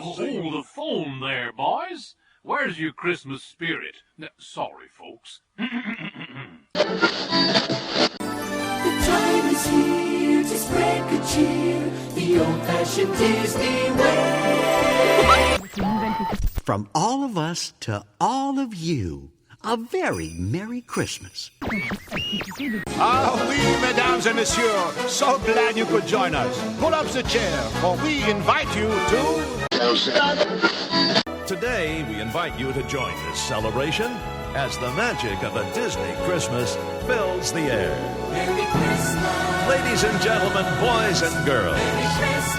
Hold the phone there, boys. Where's your Christmas spirit? Sorry, folks. The time is here to spread good cheer, the old-fashioned Disney way. From all of us to all of you, a very Merry Christmas. Ah oui, mesdames and messieurs, so glad you could join us. Pull up the chair, for we invite you to... Today, we invite you to join this celebration as the magic of a Disney Christmas fills the air. Merry Christmas. Ladies and gentlemen, boys and girls, Merry Christmas.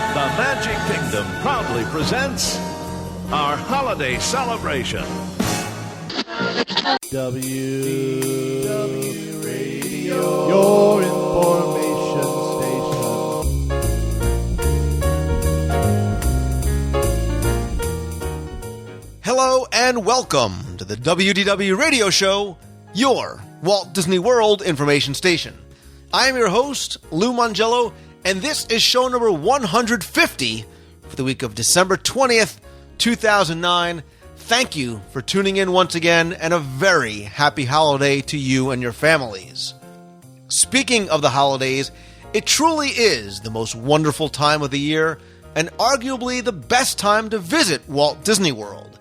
the Magic Kingdom proudly presents our holiday celebration. WDW Radio, your information station. Hello and welcome to the WDW Radio Show, your Walt Disney World information station. I am your host, Lou Mongello, and this is show number 150 for the week of December 20th, 2009. Thank you for tuning in once again, and a very happy holiday to you and your families. Speaking of the holidays, it truly is the most wonderful time of the year, and arguably the best time to visit Walt Disney World.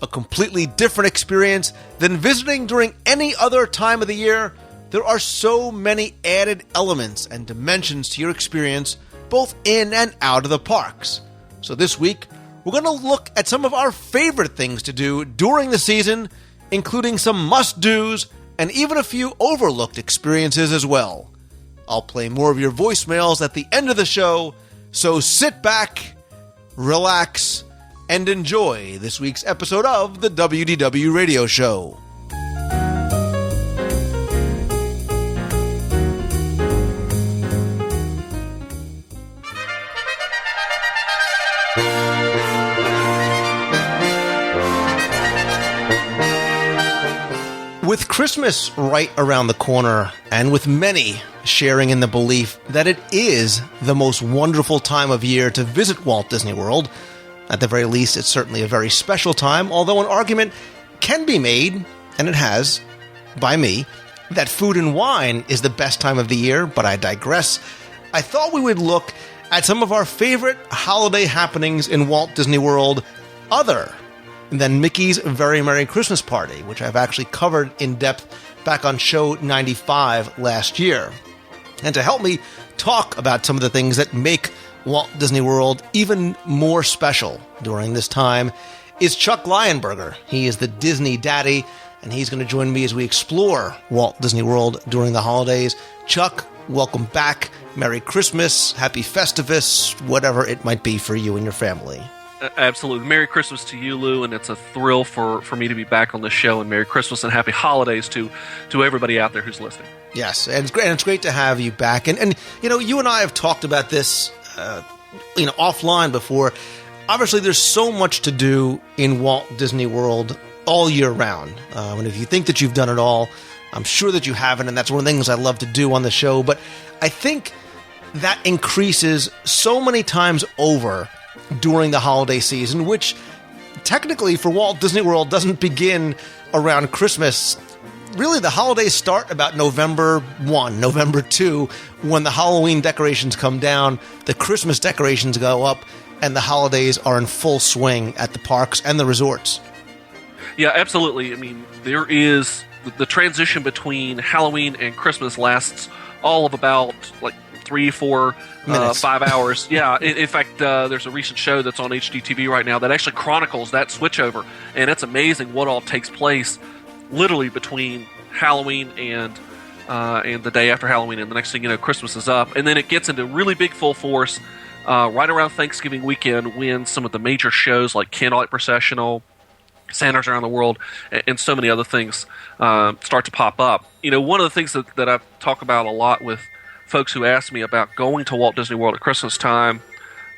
A completely different experience than visiting during any other time of the year. There are so many added elements and dimensions to your experience, both in and out of the parks. So this week, we're going to look at some of our favorite things to do during the season, including some must-dos and even a few overlooked experiences as well. I'll play more of your voicemails at the end of the show, so sit back, relax, and enjoy this week's episode of the WDW Radio Show. With Christmas right around the corner, and with many sharing in the belief that it is the most wonderful time of year to visit Walt Disney World, at the very least, it's certainly a very special time, although an argument can be made, and it has, by me, that food and wine is the best time of the year, but I digress. I thought we would look at some of our favorite holiday happenings in Walt Disney World other than Mickey's Very Merry Christmas Party, which I've actually covered in depth back on show 95 last year. And to help me talk about some of the things that make Walt Disney World even more special during this time is Chuck Lionberger. He is the Disney daddy, and he's going to join me as we explore Walt Disney World during the holidays. Chuck, welcome back. Merry Christmas, Happy Festivus, whatever it might be for you and your family. Absolutely. Merry Christmas to you, Lou, and it's a thrill for me to be back on the show, and Merry Christmas and Happy Holidays to everybody out there who's listening. Yes, and it's great to have you back. And you know, you and I have talked about this offline before. Obviously, there's so much to do in Walt Disney World all year round. And if you think that you've done it all, I'm sure that you haven't, and that's one of the things I love to do on the show. But I think that increases so many times over during the holiday season, which technically for Walt Disney World doesn't begin around Christmas. Really, the holidays start about November 1, November 2, when the Halloween decorations come down, the Christmas decorations go up, and the holidays are in full swing at the parks and the resorts. Yeah, absolutely. I mean, there is the transition between Halloween and Christmas lasts all of about 3-4 5 hours. Yeah, in fact, there's a recent show that's on HGTV right now that actually chronicles that switchover, and it's amazing what all takes place literally between Halloween and the day after Halloween, and the next thing you know, Christmas is up, and then it gets into really big full force right around Thanksgiving weekend when some of the major shows like Candlelight Processional, Santa's Around the World, and so many other things start to pop up. You know, one of the things that I talk about a lot with folks who ask me about going to Walt Disney World at Christmas time,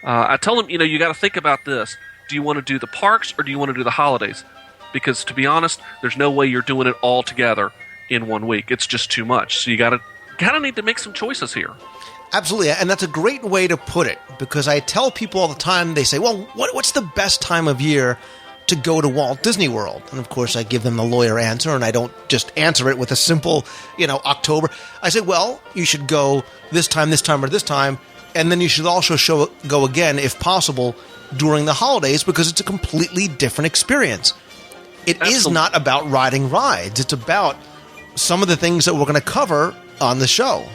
I tell them, you got to think about this. Do you want to do the parks or do you want to do the holidays? Because to be honest, there's no way you're doing it all together in 1 week. It's just too much. So you got to need to make some choices here. Absolutely, and that's a great way to put it, because I tell people all the time, they say, well, what's the best time of year to go to Walt Disney World? And of course, I give them the lawyer answer, and I don't just answer it with a simple, October. I say, well, you should go this time, or this time, and then you should also go again, if possible, during the holidays, because it's a completely different experience. It is not about riding rides. It's about some of the things that we're going to cover on the show.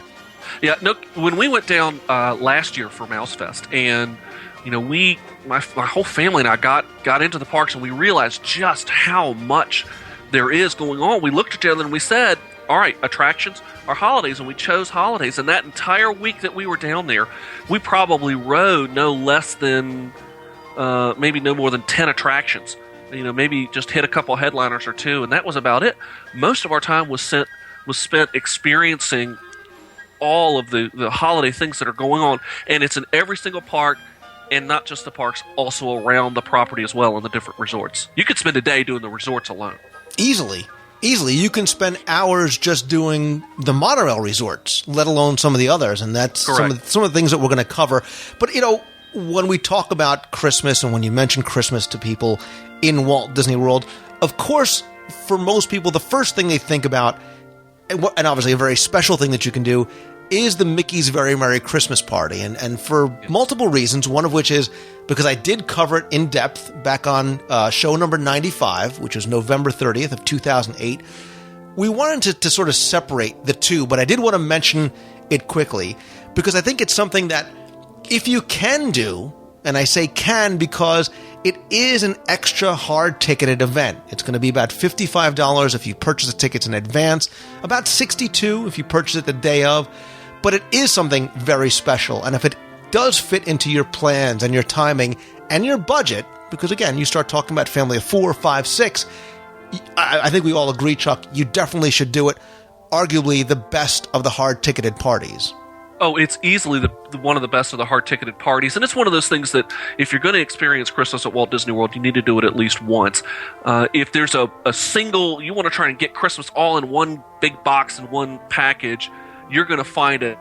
Yeah, no. When we went down last year for Mouse Fest, and my whole family and I got into the parks, and we realized just how much there is going on. We looked at each other and we said, "All right, attractions or holidays," and we chose holidays. And that entire week that we were down there, we probably rode no less than maybe no more than 10 attractions. Maybe just hit a couple headliners or two, and that was about it. Most of our time was spent experiencing all of the holiday things that are going on, and it's in every single park, and not just the parks, also around the property as well in the different resorts. You could spend a day doing the resorts alone. Easily. You can spend hours just doing the monorail resorts, let alone some of the others, and that's some of the things that we're going to cover. But, when we talk about Christmas, and when you mention Christmas to people in Walt Disney World, of course, for most people, the first thing they think about, and obviously a very special thing that you can do, is the Mickey's Very Merry Christmas Party. And for multiple reasons, one of which is because I did cover it in depth back on show number 95, which was November 30th of 2008. We wanted to sort of separate the two, but I did want to mention it quickly, because I think it's something that if you can do, and I say can because it is an extra hard-ticketed event. It's going to be about $55 if you purchase the tickets in advance, about $62 if you purchase it the day of, but it is something very special. And if it does fit into your plans and your timing and your budget, because again, you start talking about family of 4, 5, 6, I think we all agree, Chuck, you definitely should do it. Arguably the best of the hard-ticketed parties. Oh, it's easily one of the best of the hard-ticketed parties, and it's one of those things that if you're going to experience Christmas at Walt Disney World, you need to do it at least once. If there's a single, you want to try and get Christmas all in one big box and one package, you're going to find it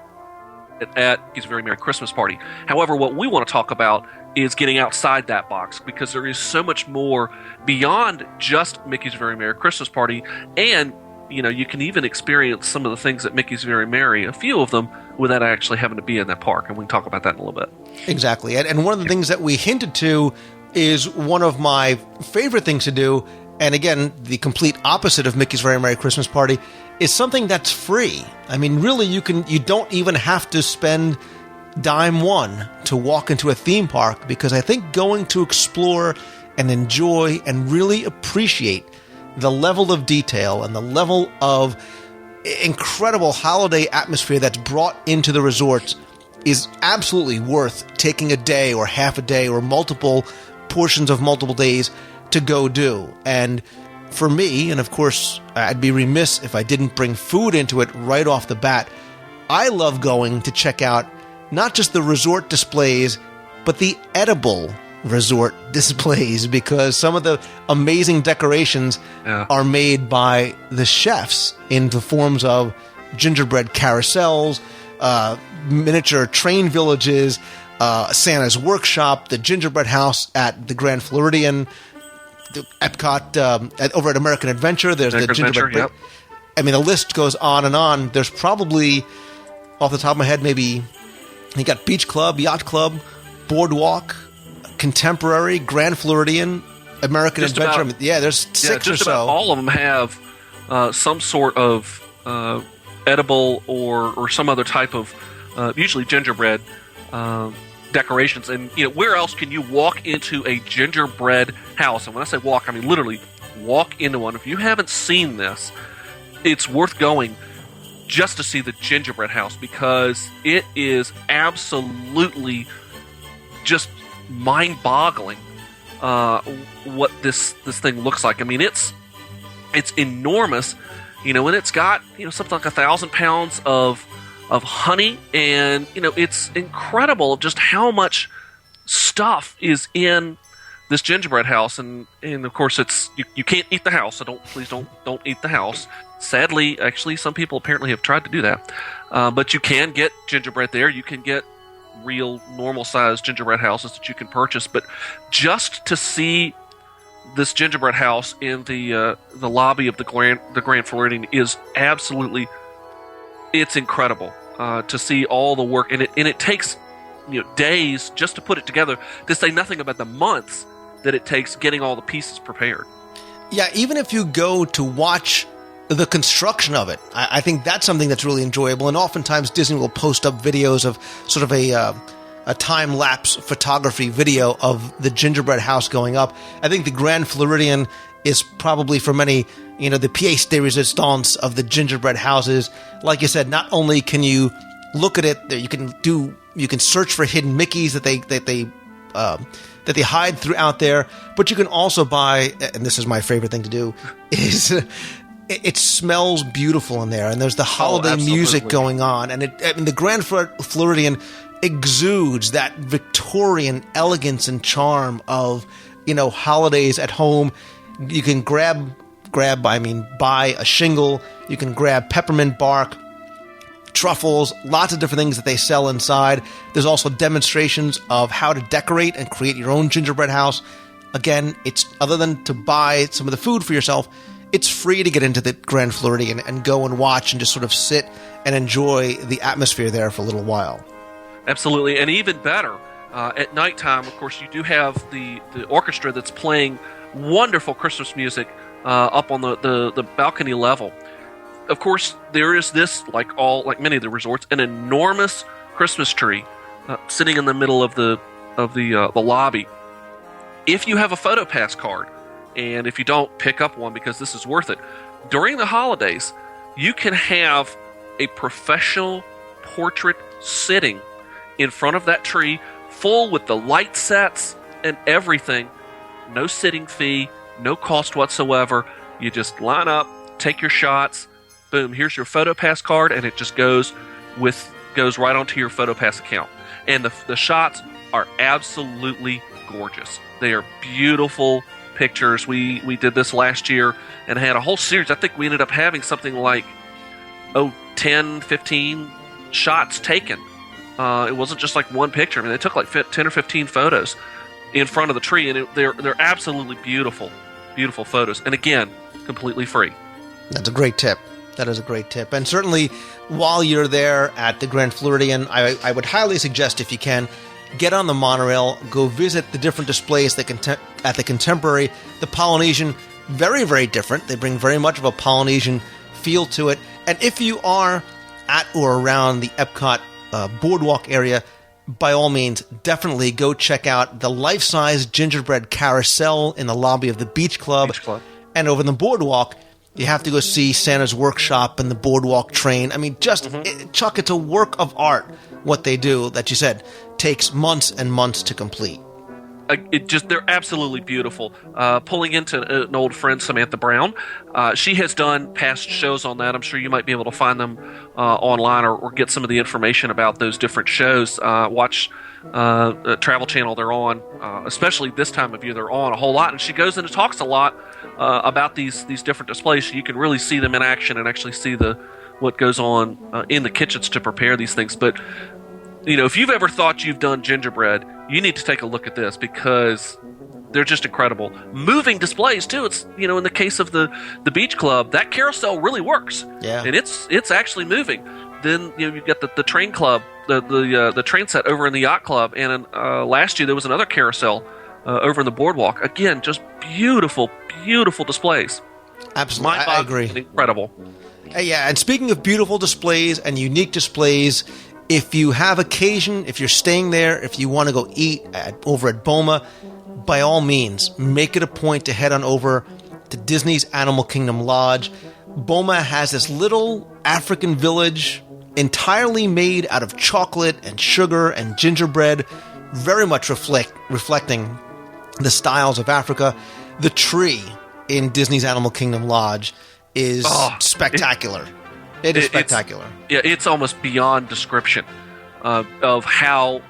at Mickey's Very Merry Christmas Party. However, what we want to talk about is getting outside that box, because there is so much more beyond just Mickey's Very Merry Christmas Party, and you can even experience some of the things at Mickey's Very Merry, a few of them, without actually having to be in that park. And we can talk about that in a little bit. Exactly. And one of the things that we hinted to is one of my favorite things to do, and again, the complete opposite of Mickey's Very Merry Christmas Party, is something that's free. I mean, really, you don't even have to spend dime one to walk into a theme park, because I think going to explore and enjoy and really appreciate the level of detail and the level of incredible holiday atmosphere that's brought into the resorts is absolutely worth taking a day or half a day or multiple portions of multiple days to go do. And for me, and of course I'd be remiss if I didn't bring food into it right off the bat, I love going to check out not just the resort displays, but the edible resort displays, because some of the amazing decorations are made by the chefs in the forms of gingerbread carousels, miniature train villages, Santa's workshop, the gingerbread house at the Grand Floridian, the Epcot, over at American Adventure. There's the gingerbread. Yep. I mean, the list goes on and on. There's probably, off the top of my head, maybe you got Beach Club, Yacht Club, Boardwalk, Contemporary, Grand Floridian, American Adventure. There's six or so. About all of them have some sort of edible or some other type of usually gingerbread decorations. And where else can you walk into a gingerbread house? And when I say walk, I mean literally walk into one. If you haven't seen this, it's worth going just to see the gingerbread house, because it is absolutely just mind-boggling what this thing looks like. I mean, it's enormous, and it's got something like 1,000 pounds of honey, and it's incredible just how much stuff is in this gingerbread house, and of course it's you can't eat the house, so please don't eat the house. Sadly, actually, some people apparently have tried to do that. But you can get gingerbread there. You can get real normal-sized gingerbread houses that you can purchase. But just to see this gingerbread house in the lobby of the Grand Floridian is absolutely, it's incredible to see all the work. And it takes days just to put it together, to say nothing about the months that it takes getting all the pieces prepared. Yeah, even if you go to watch the construction of it, I think that's something that's really enjoyable. And oftentimes Disney will post up videos of sort of a time-lapse photography video of the gingerbread house going up. I think the Grand Floridian is probably, for many, the pièce de résistance of the gingerbread houses. Like you said, not only can you look at it, you can search for hidden Mickeys that they hide throughout there, but you can also buy, and this is my favorite thing to do, is it smells beautiful in there, and there's the holiday music going on, and the Grand Floridian exudes that Victorian elegance and charm of holidays at home. You can buy a shingle. You can grab peppermint bark, truffles, lots of different things that they sell inside. There's also demonstrations of how to decorate and create your own gingerbread house. Again, it's other than to buy some of the food for yourself, it's free to get into the Grand Floridian and go and watch and just sort of sit and enjoy the atmosphere there for a little while. Absolutely, and even better, at nighttime, of course, you do have the orchestra that's playing wonderful Christmas music up on the balcony level. Of course, there is this, like many of the resorts, an enormous Christmas tree sitting in the middle of the lobby. If you have a PhotoPass card, and if you don't, pick up one because this is worth it. During the holidays, you can have a professional portrait sitting in front of that tree, full with the light sets and everything. No sitting fee, no cost whatsoever. You just line up, take your shots. Boom, here's your PhotoPass card, and it just goes right onto your PhotoPass account. And the shots are absolutely gorgeous. They are beautiful pictures. We did this last year and had a whole series. I think we ended up having something like 10, 15 shots taken. It wasn't just like one picture. I mean, they took like 10 or 15 photos in front of the tree, and they're absolutely beautiful photos. And again, completely free. That's a great tip. That is a great tip. And certainly, while you're there at the Grand Floridian, I would highly suggest, if you can, get on the monorail, go visit the different displays at the Contemporary. The Polynesian, very, very different. They bring very much of a Polynesian feel to it. And if you are at or around the Epcot boardwalk area, by all means, definitely go check out the life-size gingerbread carousel in the lobby of the Beach Club. And over in the boardwalk, you have to go see Santa's workshop and the boardwalk train. I mean, Chuck, it's a work of art, what they do, that you said, takes months and months to complete. They're absolutely beautiful. Pulling into an old friend, Samantha Brown, she has done past shows on that. I'm sure you might be able to find them online or get some of the information about those different shows. Watch Travel Channel, they're on, especially this time of year, they're on a whole lot. And she goes in and talks a lot about these different displays, so you can really see them in action and actually see what goes on in the kitchens to prepare these things. But if you've ever thought you've done gingerbread, you need to take a look at this because they're just incredible. Moving displays too. It's in the case of the Beach Club, that carousel really works. Yeah, and it's actually moving. Then you've got the train club, the train set over in the Yacht Club, and last year there was another carousel over in the boardwalk. Again, just beautiful displays. Absolutely, I agree. Incredible. Yeah, and speaking of beautiful displays and unique displays, if you have occasion, if you're staying there, if you want to go eat over at Boma, by all means, make it a point to head on over to Disney's Animal Kingdom Lodge. Boma has this little African village entirely made out of chocolate and sugar and gingerbread, very much reflecting the styles of Africa. The tree in Disney's Animal Kingdom Lodge is spectacular. It is spectacular. It's almost beyond description of how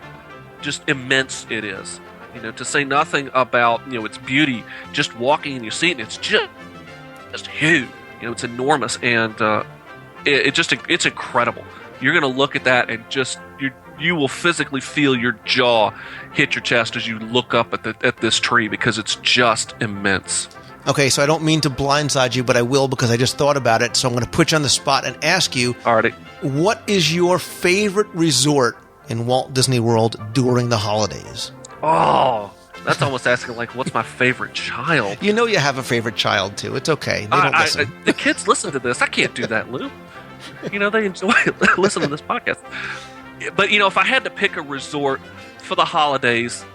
just immense it is. To say nothing about its beauty. Just walking and you see it, and it's just huge. It's enormous, and it's incredible. You're going to look at that and just you will physically feel your jaw hit your chest as you look up at this tree, because it's just immense. Okay, so I don't mean to blindside you, but I will, because I just thought about it. So I'm going to put you on the spot and ask you, Alrighty. What is your favorite resort in Walt Disney World during the holidays? Oh, that's almost asking, like, what's my favorite child? You know you have a favorite child, too. It's okay. They don't listen. The kids listen to this. I can't do that, Lou. They enjoy listening to this podcast. But, if I had to pick a resort for the holidays,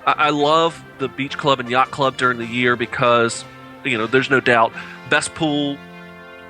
I love the Beach Club and Yacht Club during the year because, there's no doubt best pool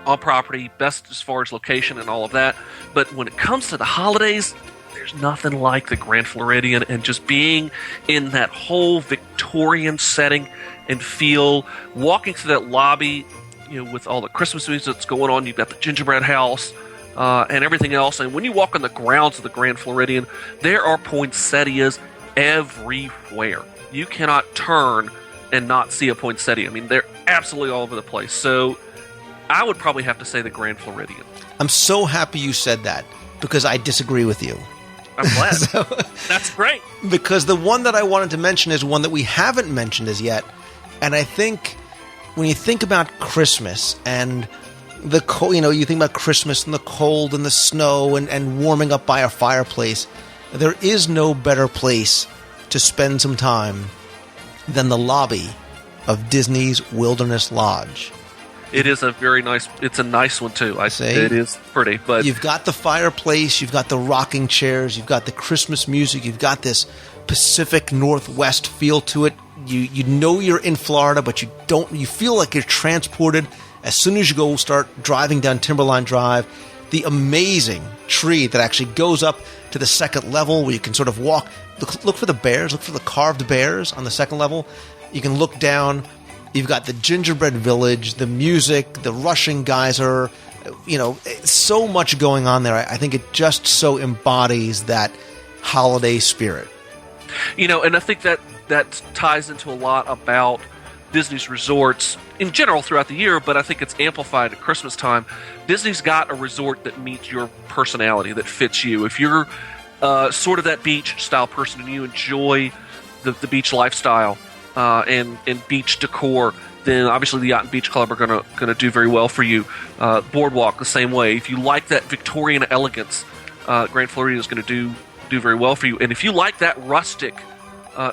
on property, best as far as location and all of that. But when it comes to the holidays, there's nothing like the Grand Floridian, and just being in that whole Victorian setting and feel, walking through that lobby, with all the Christmas music that's going on. You've got the gingerbread house and everything else. And when you walk on the grounds of the Grand Floridian, there are poinsettias everywhere. You cannot turn and not see a poinsettia. I mean, they're absolutely all over the place. So I would probably have to say the Grand Floridian. I'm so happy you said that, because I disagree with you. I'm glad. That's great. Because the one that I wanted to mention is one that we haven't mentioned as yet. And I think when you think about Christmas and the cold, you think about Christmas and the cold and the snow and warming up by a fireplace, there is no better place to spend some time than the lobby of Disney's Wilderness Lodge. It is it's a nice one too. I say it is pretty, but you've got the fireplace, you've got the rocking chairs, you've got the Christmas music, you've got this Pacific Northwest feel to it. You know you're in Florida, but you feel like you're transported as soon as you start driving down Timberline Drive. The amazing tree that actually goes up to the second level, where you can sort of walk, look for the bears, look for the carved bears on the second level. You can look down. You've got the gingerbread village, the music, the rushing geyser, so much going on there. I think it just so embodies that holiday spirit. And I think that ties into a lot about Disney's resorts in general throughout the year, but I think it's amplified at Christmas time. Disney's got a resort that meets your personality, that fits you. If you're sort of that beach style person and you enjoy the beach lifestyle, and beach decor, then obviously the Yacht and Beach Club are gonna do very well for you. Boardwalk the same way. If you like that Victorian elegance, Grand Floridian is going to do very well for you. And if you like that rustic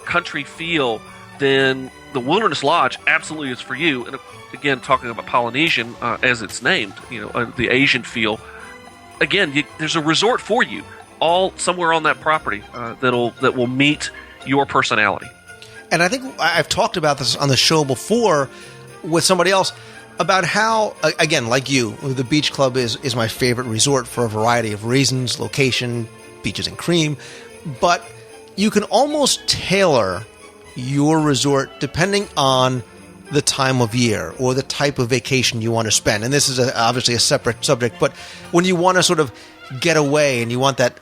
country feel, then the Wilderness Lodge absolutely is for you. And again, talking about Polynesian as it's named, the Asian feel. Again, there's a resort for you, all somewhere on that property that will meet your personality. And I think I've talked about this on the show before with somebody else about how, again, like you, the Beach Club is my favorite resort for a variety of reasons, location, beaches and cream, but you can almost tailor your resort depending on the time of year or the type of vacation you want to spend. And this is obviously a separate subject, but when you want to sort of get away and you want that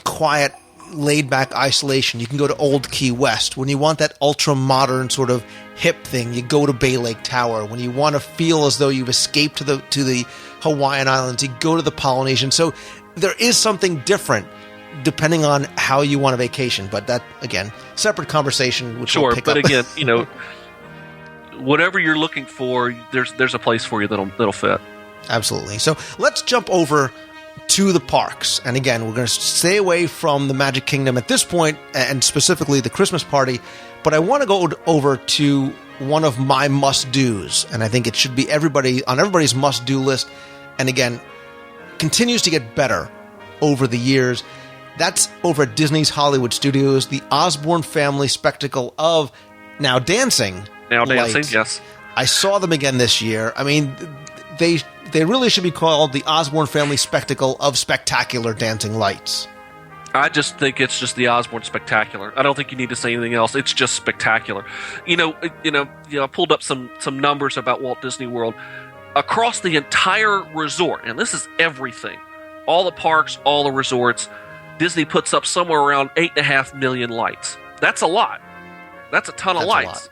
quiet, laid-back isolation, you can go to Old Key West. When you want that ultra-modern sort of hip thing, you go to Bay Lake Tower. When you want to feel as though you've escaped to the Hawaiian Islands, you go to the Polynesian. So there is something different depending on how you want a vacation. But that, again, separate conversation, which we'll pick up. But again, whatever you're looking for, there's a place for you that'll fit. Absolutely. So let's jump over to the parks. And again, we're going to stay away from the Magic Kingdom at this point, and specifically the Christmas party. But I want to go over to one of my must-dos, and I think it should be on everybody's must-do list. And again, continues to get better over the years. That's over at Disney's Hollywood Studios, the Osborne family spectacle of Now Dancing. Lights. Yes. I saw them again this year. I mean, they really should be called the Osborne family spectacle of spectacular dancing lights. I just think it's just the Osborne Spectacular. I don't think you need to say anything else. It's just spectacular. I pulled up some numbers about Walt Disney World. Across the entire resort, and this is everything, all the parks, all the resorts, Disney puts up somewhere around 8.5 million lights. That's a lot. That's a ton of lights.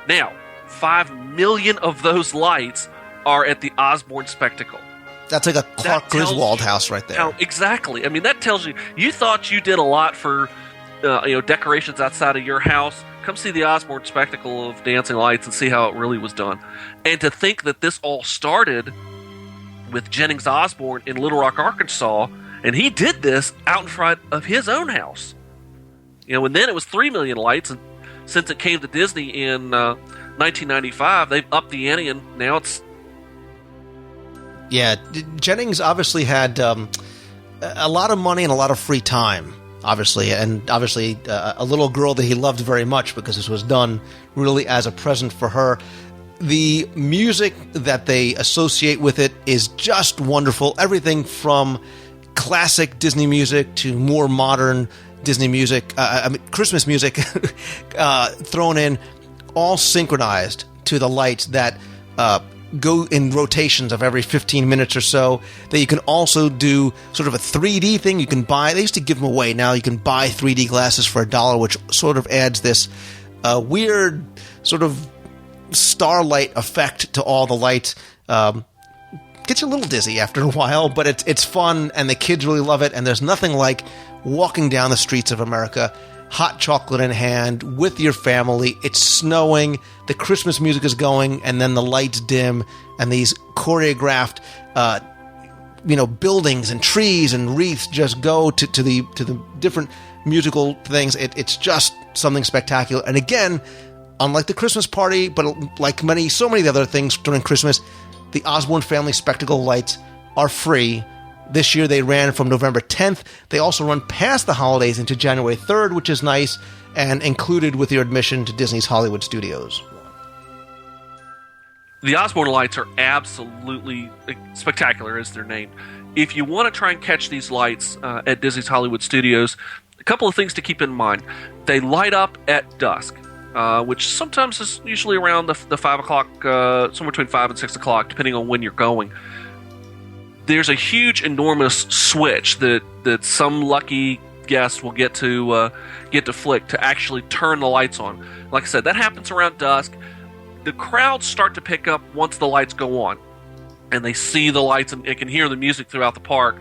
Now, 5 million of those lights are at the Osborne Spectacle. That's like a Clark Griswold house right there. Exactly. I mean, that tells you thought you did a lot for decorations outside of your house. Come see the Osborne Spectacle of dancing lights and see how it really was done. And to think that this all started with Jennings Osborne in Little Rock, Arkansas, and he did this out in front of his own house. And then it was 3 million lights, and since it came to Disney in 1995, they've upped the ante, and now it's... Yeah, Jennings obviously had a lot of money and a lot of free time, obviously, and obviously a little girl that he loved very much because this was done really as a present for her. The music that they associate with it is just wonderful. Everything from classic Disney music to more modern Disney music, Christmas music thrown in, all synchronized to the lights that go in rotations of every 15 minutes or so. That you can also do sort of a 3D thing. You can buy, they used to give them away. Now you can buy 3D glasses for $1, which sort of adds this weird sort of starlight effect to all the lights. Gets you a little dizzy after a while, but it's fun, and the kids really love it. And there's nothing like walking down the streets of America, hot chocolate in hand, with your family. It's snowing, the Christmas music is going, and then the lights dim, and these choreographed, buildings and trees and wreaths just go to the different musical things. It's just something spectacular. And again, unlike the Christmas party, but like so many other things during Christmas, the Osborne Family Spectacle lights are free. This year they ran from November 10th. They also run past the holidays into January 3rd, which is nice, and included with your admission to Disney's Hollywood Studios. The Osborne lights are absolutely spectacular, as they're named. If you want to try and catch these lights at Disney's Hollywood Studios, a couple of things to keep in mind. They light up at dusk, which sometimes is usually around the 5 o'clock, somewhere between 5 and 6 o'clock, depending on when you're going. There's a huge, enormous switch that some lucky guest will get to flick to actually turn the lights on. Like I said, that happens around dusk. The crowds start to pick up once the lights go on, and they see the lights and can hear the music throughout the park,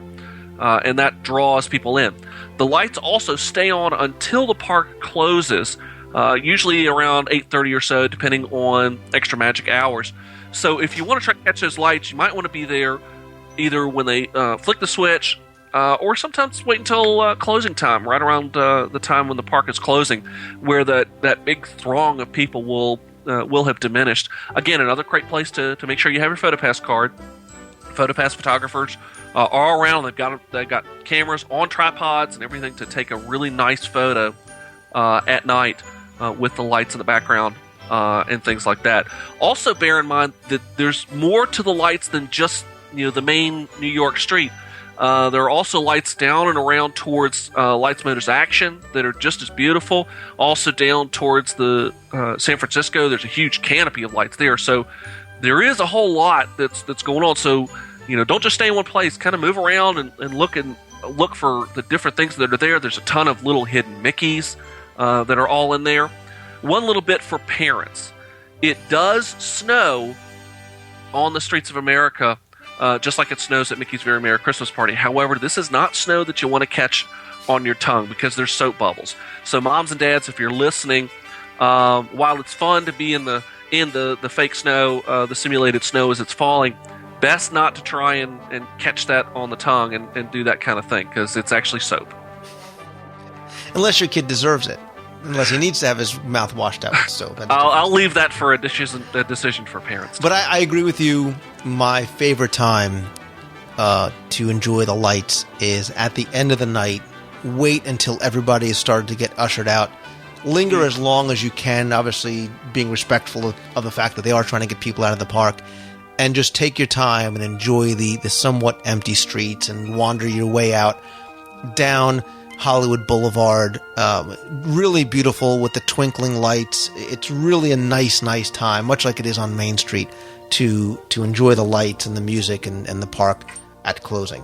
and that draws people in. The lights also stay on until the park closes, usually around 8:30 or so, depending on extra magic hours. So if you want to try to catch those lights, you might want to be there either when they flick the switch, or sometimes wait until closing time, right around the time when the park is closing, where that big throng of people will have diminished. Again, another great place to make sure you have your PhotoPass card. PhotoPass photographers are around. They've got cameras on tripods and everything to take a really nice photo at night with the lights in the background and things like that. Also, bear in mind that there's more to the lights than just the main New York street. There are also lights down and around towards Lights Motors Action that are just as beautiful. Also down towards the San Francisco, there's a huge canopy of lights there. So there is a whole lot that's going on. So don't just stay in one place. Kind of move around and look for the different things that are there. There's a ton of little hidden Mickeys that are all in there. One little bit for parents: it does snow on the streets of America. Just like it snows at Mickey's Very Merry Christmas Party. However, this is not snow that you want to catch on your tongue because there's soap bubbles. So moms and dads, if you're listening, while it's fun to be in the fake snow, the simulated snow as it's falling, best not to try and catch that on the tongue and do that kind of thing because it's actually soap. Unless your kid deserves it. Unless he needs to have his mouth washed out with soap. I'll leave that for a decision for parents. But I agree with you. My favorite time to enjoy the lights is at the end of the night. Wait until everybody has started to get ushered out. Linger as long as you can, obviously being respectful of the fact that they are trying to get people out of the park. And just take your time and enjoy the somewhat empty streets and wander your way out down Hollywood Boulevard. Really beautiful with the twinkling lights. It's really a nice time, much like it is on Main Street, to enjoy the lights and the music and the park at closing.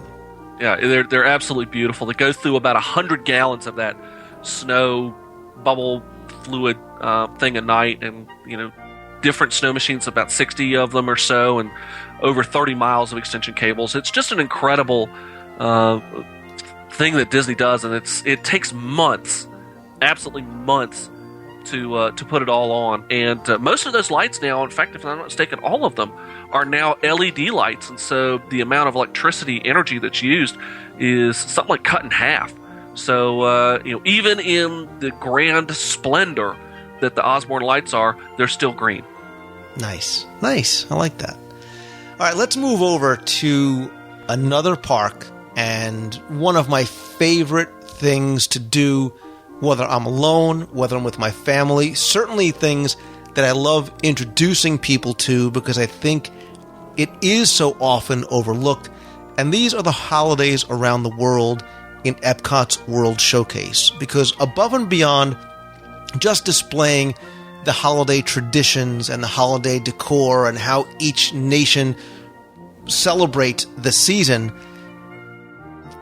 Yeah, they're absolutely beautiful. They go through about 100 gallons of that snow bubble fluid thing a night, and different snow machines, about 60 of them or so, and over 30 miles of extension cables. It's just an incredible thing that Disney does, and it takes months, absolutely months, to put it all on. And most of those lights now, in fact, if I'm not mistaken, all of them are now LED lights, and so the amount of electricity energy that's used is something like cut in half. So even in the grand splendor that the Osborne lights are, they're still green. Nice. I like that. All right, let's move over to another park, and one of my favorite things to do, whether I'm alone, whether I'm with my family, certainly things that I love introducing people to because I think it is so often overlooked, and these are the holidays around the world in Epcot's World Showcase, because above and beyond just displaying the holiday traditions and the holiday decor and how each nation celebrates the season,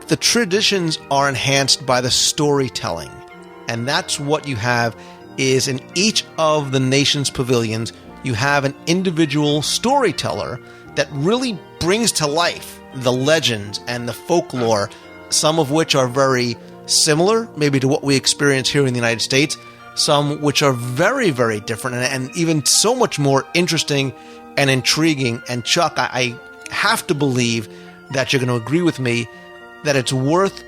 the traditions are enhanced by the storytelling. And that's what you have is in each of the nation's pavilions, you have an individual storyteller that really brings to life the legends and the folklore, some of which are very similar, maybe to what we experience here in the United States, some which are very, very different, and even so much more interesting and intriguing. And Chuck, I have to believe that you're going to agree with me that it's worth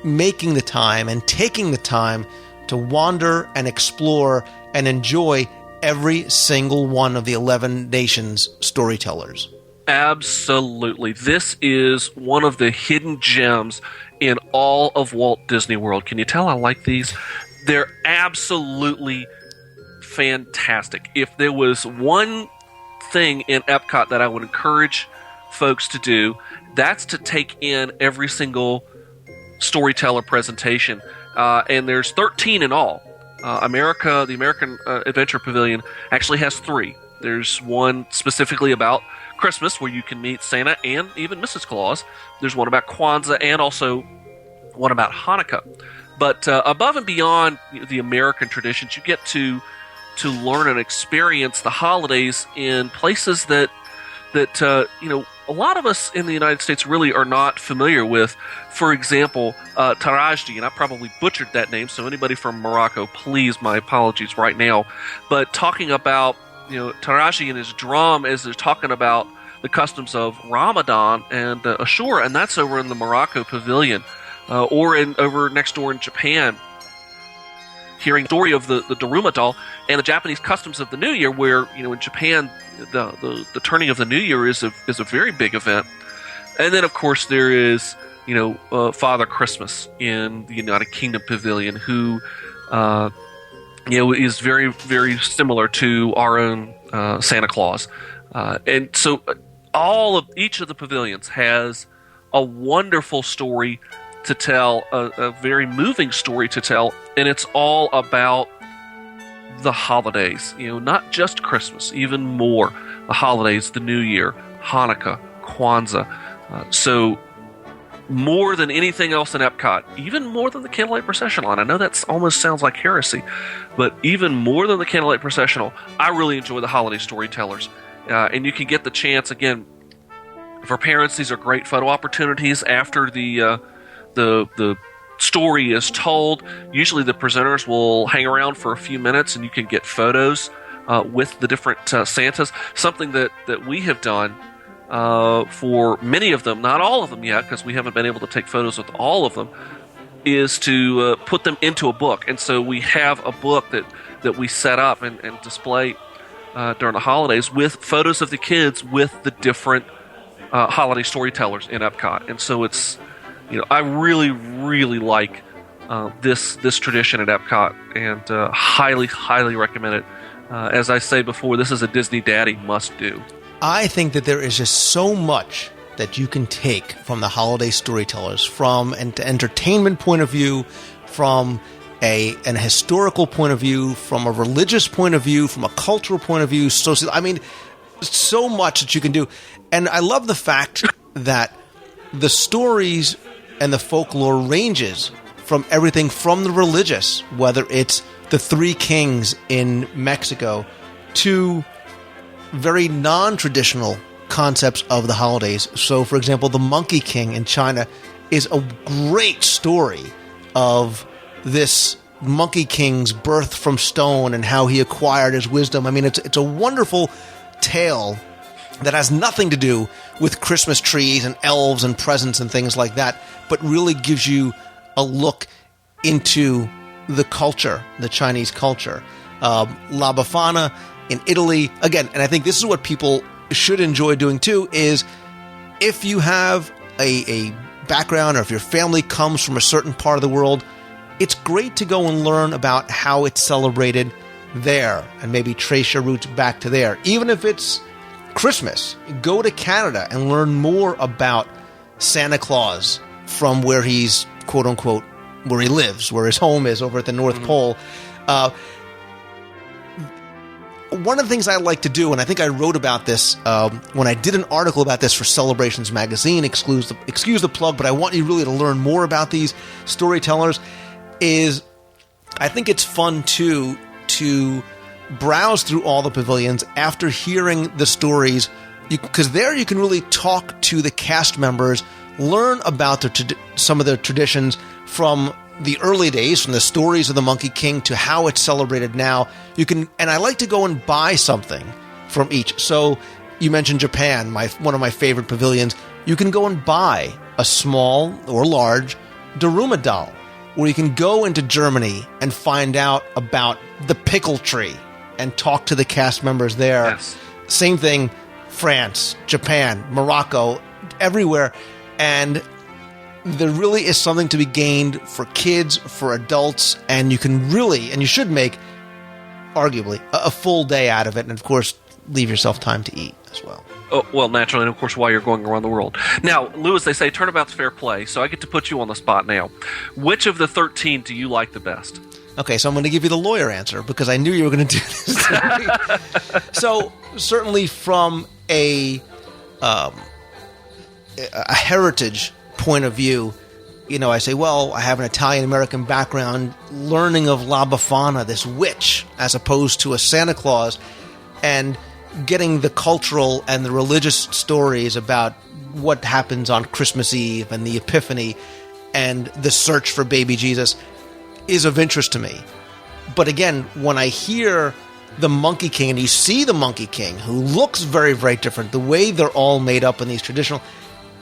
making the time and taking the time to wander and explore and enjoy every single one of the 11 nations' storytellers. Absolutely. This is one of the hidden gems in all of Walt Disney World. Can you tell I like these? They're absolutely fantastic. If there was one thing in Epcot that I would encourage folks to do, that's to take in every single storyteller presentation. And there's 13 in all. The American Adventure Pavilion actually has 3. There's one specifically about Christmas, where you can meet Santa and even Mrs. Claus. There's one about Kwanzaa and also one about Hanukkah. But above and beyond the American traditions, you get to learn and experience the holidays in places that a lot of us in the United States really are not familiar with. For example, Tarajdi, and I probably butchered that name, so anybody from Morocco, please, my apologies right now. But talking about Tarajdi and his drum as they're talking about the customs of Ramadan and Ashura, and that's over in the Morocco Pavilion, or over next door in Japan. Hearing the story of the Daruma doll and the Japanese customs of the New Year, where in Japan the turning of the New Year is a very big event, and then of course there is Father Christmas in the United Kingdom Pavilion, who is very, very similar to our own Santa Claus, and so each of the pavilions has a wonderful story to tell, a very moving story to tell, and it's all about the holidays, not just Christmas, even more the holidays, the New Year, Hanukkah, Kwanzaa. So more than anything else in Epcot, even more than the Candlelight Processional, and I know that almost sounds like heresy, but even more than the Candlelight Processional, I really enjoy the holiday storytellers. And you can get the chance, again, for parents, these are great photo opportunities after the story is told. Usually the presenters will hang around for a few minutes and you can get photos with the different Santas. Something that we have done for many of them, not all of them yet, because we haven't been able to take photos with all of them, is to put them into a book. And so we have a book that we set up and display during the holidays with photos of the kids with the different holiday storytellers in Epcot. And so it's, I really, really like this tradition at Epcot, and highly, highly recommend it. As I say before, this is a Disney Daddy must-do. I think that there is just so much that you can take from the holiday storytellers, from an entertainment point of view, from an historical point of view, from a religious point of view, from a cultural point of view, social. I mean, so much that you can do. And I love the fact that the stories and the folklore ranges from everything from the religious, whether it's the Three Kings in Mexico, to very non-traditional concepts of the holidays. So, for example, the Monkey King in China is a great story of this Monkey King's birth from stone and how he acquired his wisdom. I mean, it's a wonderful tale that has nothing to do with Christmas trees and elves and presents and things like that, but really gives you a look into the culture, the Chinese culture. La Befana in Italy, again, and I think this is what people should enjoy doing too, is if you have a background or if your family comes from a certain part of the world, it's great to go and learn about how it's celebrated there and maybe trace your roots back to there. Even if it's Christmas, go to Canada and learn more about Santa Claus from where he's, quote unquote, where he lives, where his home is over at the North Pole. One of the things I like to do, and I think I wrote about this when I did an article about this for Celebrations Magazine, excuse the plug, but I want you really to learn more about these storytellers, is I think it's fun too to browse through all the pavilions after hearing the stories, because there you can really talk to the cast members, learn about some of the traditions from the early days, from the stories of the Monkey King to how it's celebrated now. You can, and I like to go and buy something from each. So you mentioned Japan, one of my favorite pavilions. You can go and buy a small or large Daruma doll, where you can go into Germany and find out about the pickle tree and talk to the cast members there. Yes. Same thing, France, Japan, Morocco, everywhere. And there really is something to be gained for kids, for adults, and you can really, and you should make, arguably, a full day out of it. And, of course, leave yourself time to eat as well. Oh, well, naturally, and of course, while you're going around the world. Now, Lewis, they say turnabout's fair play, so I get to put you on the spot now. Which of the 13 do you like the best? Okay, so I'm going to give you the lawyer answer because I knew you were going to do this to me. So, certainly from a heritage point of view, you know, I say, well, I have an Italian-American background, learning of La Befana, this witch, as opposed to a Santa Claus, and getting the cultural and the religious stories about what happens on Christmas Eve and the Epiphany and the search for baby Jesus is of interest to me. But again, when I hear the Monkey King and you see the Monkey King, who looks very, very different, the way they're all made up in these traditional,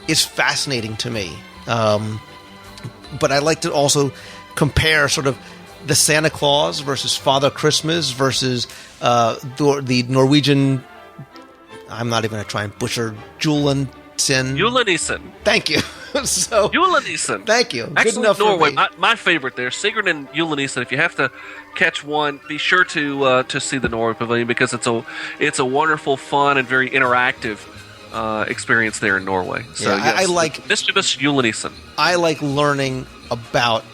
is fascinating to me. But I like to also compare sort of the Santa Claus versus Father Christmas versus the Norwegian, I'm not even going to try and butcher, Julenissen. Thank you. So Julenissen. Thank you. Excellent. Good enough Norway. for me. My favorite there, Sigrun and Julenissen. If you have to catch one, be sure to see the Norway Pavilion because it's a wonderful, fun, and very interactive experience there in Norway. So Yeah, yes, I like Mischievous Julenissen. I like learning about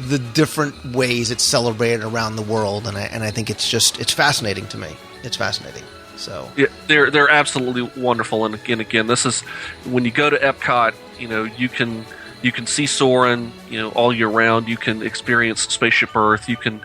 the different ways it's celebrated around the world, and I think it's fascinating to me. It's fascinating. So Yeah, they're absolutely wonderful. And again, this is when you go to Epcot. You know, you can see Soarin', you know, all year round. You can experience Spaceship Earth. You can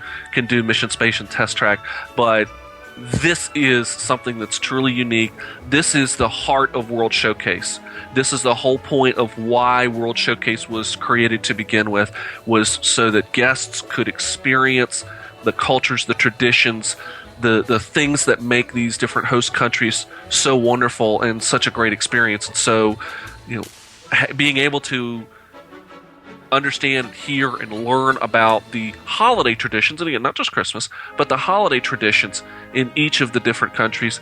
do Mission Space and Test Track. But this is something that's truly unique. This is the heart of World Showcase. This is the whole point of why World Showcase was created to begin with, was so that guests could experience the cultures, the traditions, the things that make these different host countries so wonderful and such a great experience. And so, you know, being able to understand, hear, and learn about the holiday traditions, and again, not just Christmas, but the holiday traditions in each of the different countries,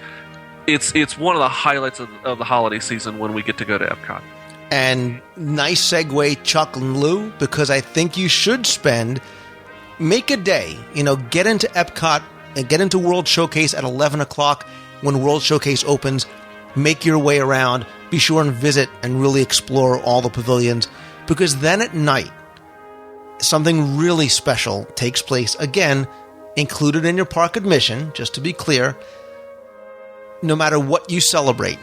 it's one of the highlights of the holiday season when we get to go to Epcot. And nice segue, Chuck and Lou, because I think you should make a day, you know, get into Epcot and get into World Showcase at 11 o'clock when World Showcase opens. Make your way around. Be sure and visit and really explore all the pavilions, because then at night, something really special takes place. Again, included in your park admission, just to be clear. No matter what you celebrate,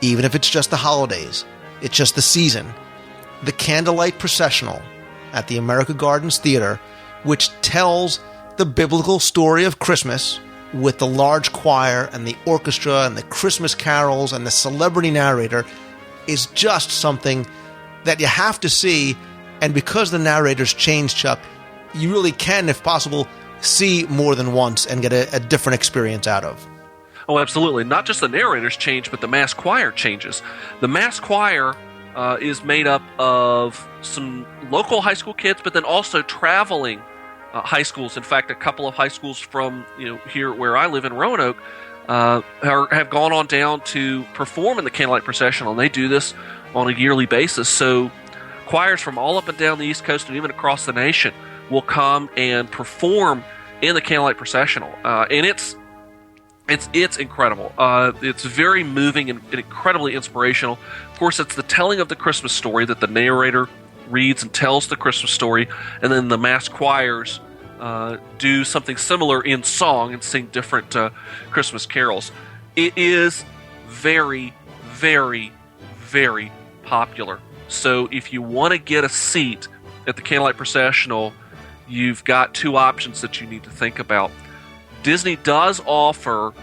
even if it's just the holidays, it's just the season, the Candlelight Processional at the America Gardens Theater, which tells the biblical story of Christmas with the large choir and the orchestra and the Christmas carols and the celebrity narrator is just something that you have to see. And because the narrators change, Chuck, you really can, if possible, see more than once and get a different experience out of. Oh, absolutely. Not just the narrators change, but the mass choir changes. The mass choir is made up of some local high school kids, but then also traveling high schools. In fact, a couple of high schools from here where I live in Roanoke have gone on down to perform in the Candlelight Processional, and they do this on a yearly basis. So choirs from all up and down the East Coast and even across the nation will come and perform in the Candlelight Processional, and it's incredible. It's very moving and incredibly inspirational. Of course, it's the telling of the Christmas story that the narrator reads and tells the Christmas story, and then the mass choirs do something similar in song and sing different Christmas carols. It is very, very, very popular. So if you want to get a seat at the Candlelight Processional, you've got two options that you need to think about. Disney does offer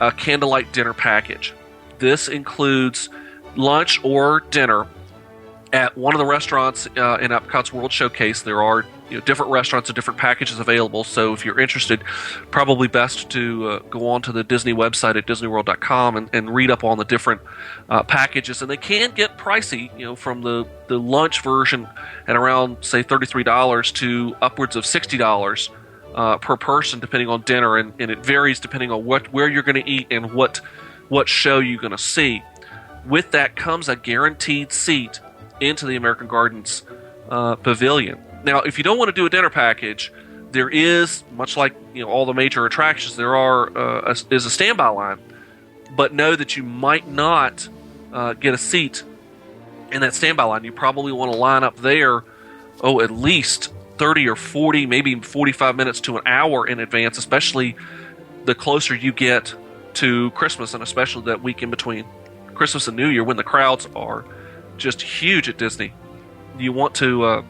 a candlelight dinner package. This includes lunch or dinner at one of the restaurants in Epcot's World Showcase. There are different restaurants and different packages available, so if you're interested, probably best to go on to the Disney website at disneyworld.com and read up on the different packages. And they can get pricey, from the lunch version at around, say, $33 to upwards of $60 per person, depending on dinner, and it varies depending on where you're going to eat and what show you're going to see. With that comes a guaranteed seat into the American Gardens Pavilion. Now, if you don't want to do a dinner package, there is, much like all the major attractions, there is a standby line. But know that you might not get a seat in that standby line. You probably want to line up there, at least 30 or 40, maybe 45 minutes to an hour in advance, especially the closer you get to Christmas, and especially that week in between Christmas and New Year when the crowds are just huge at Disney. You want to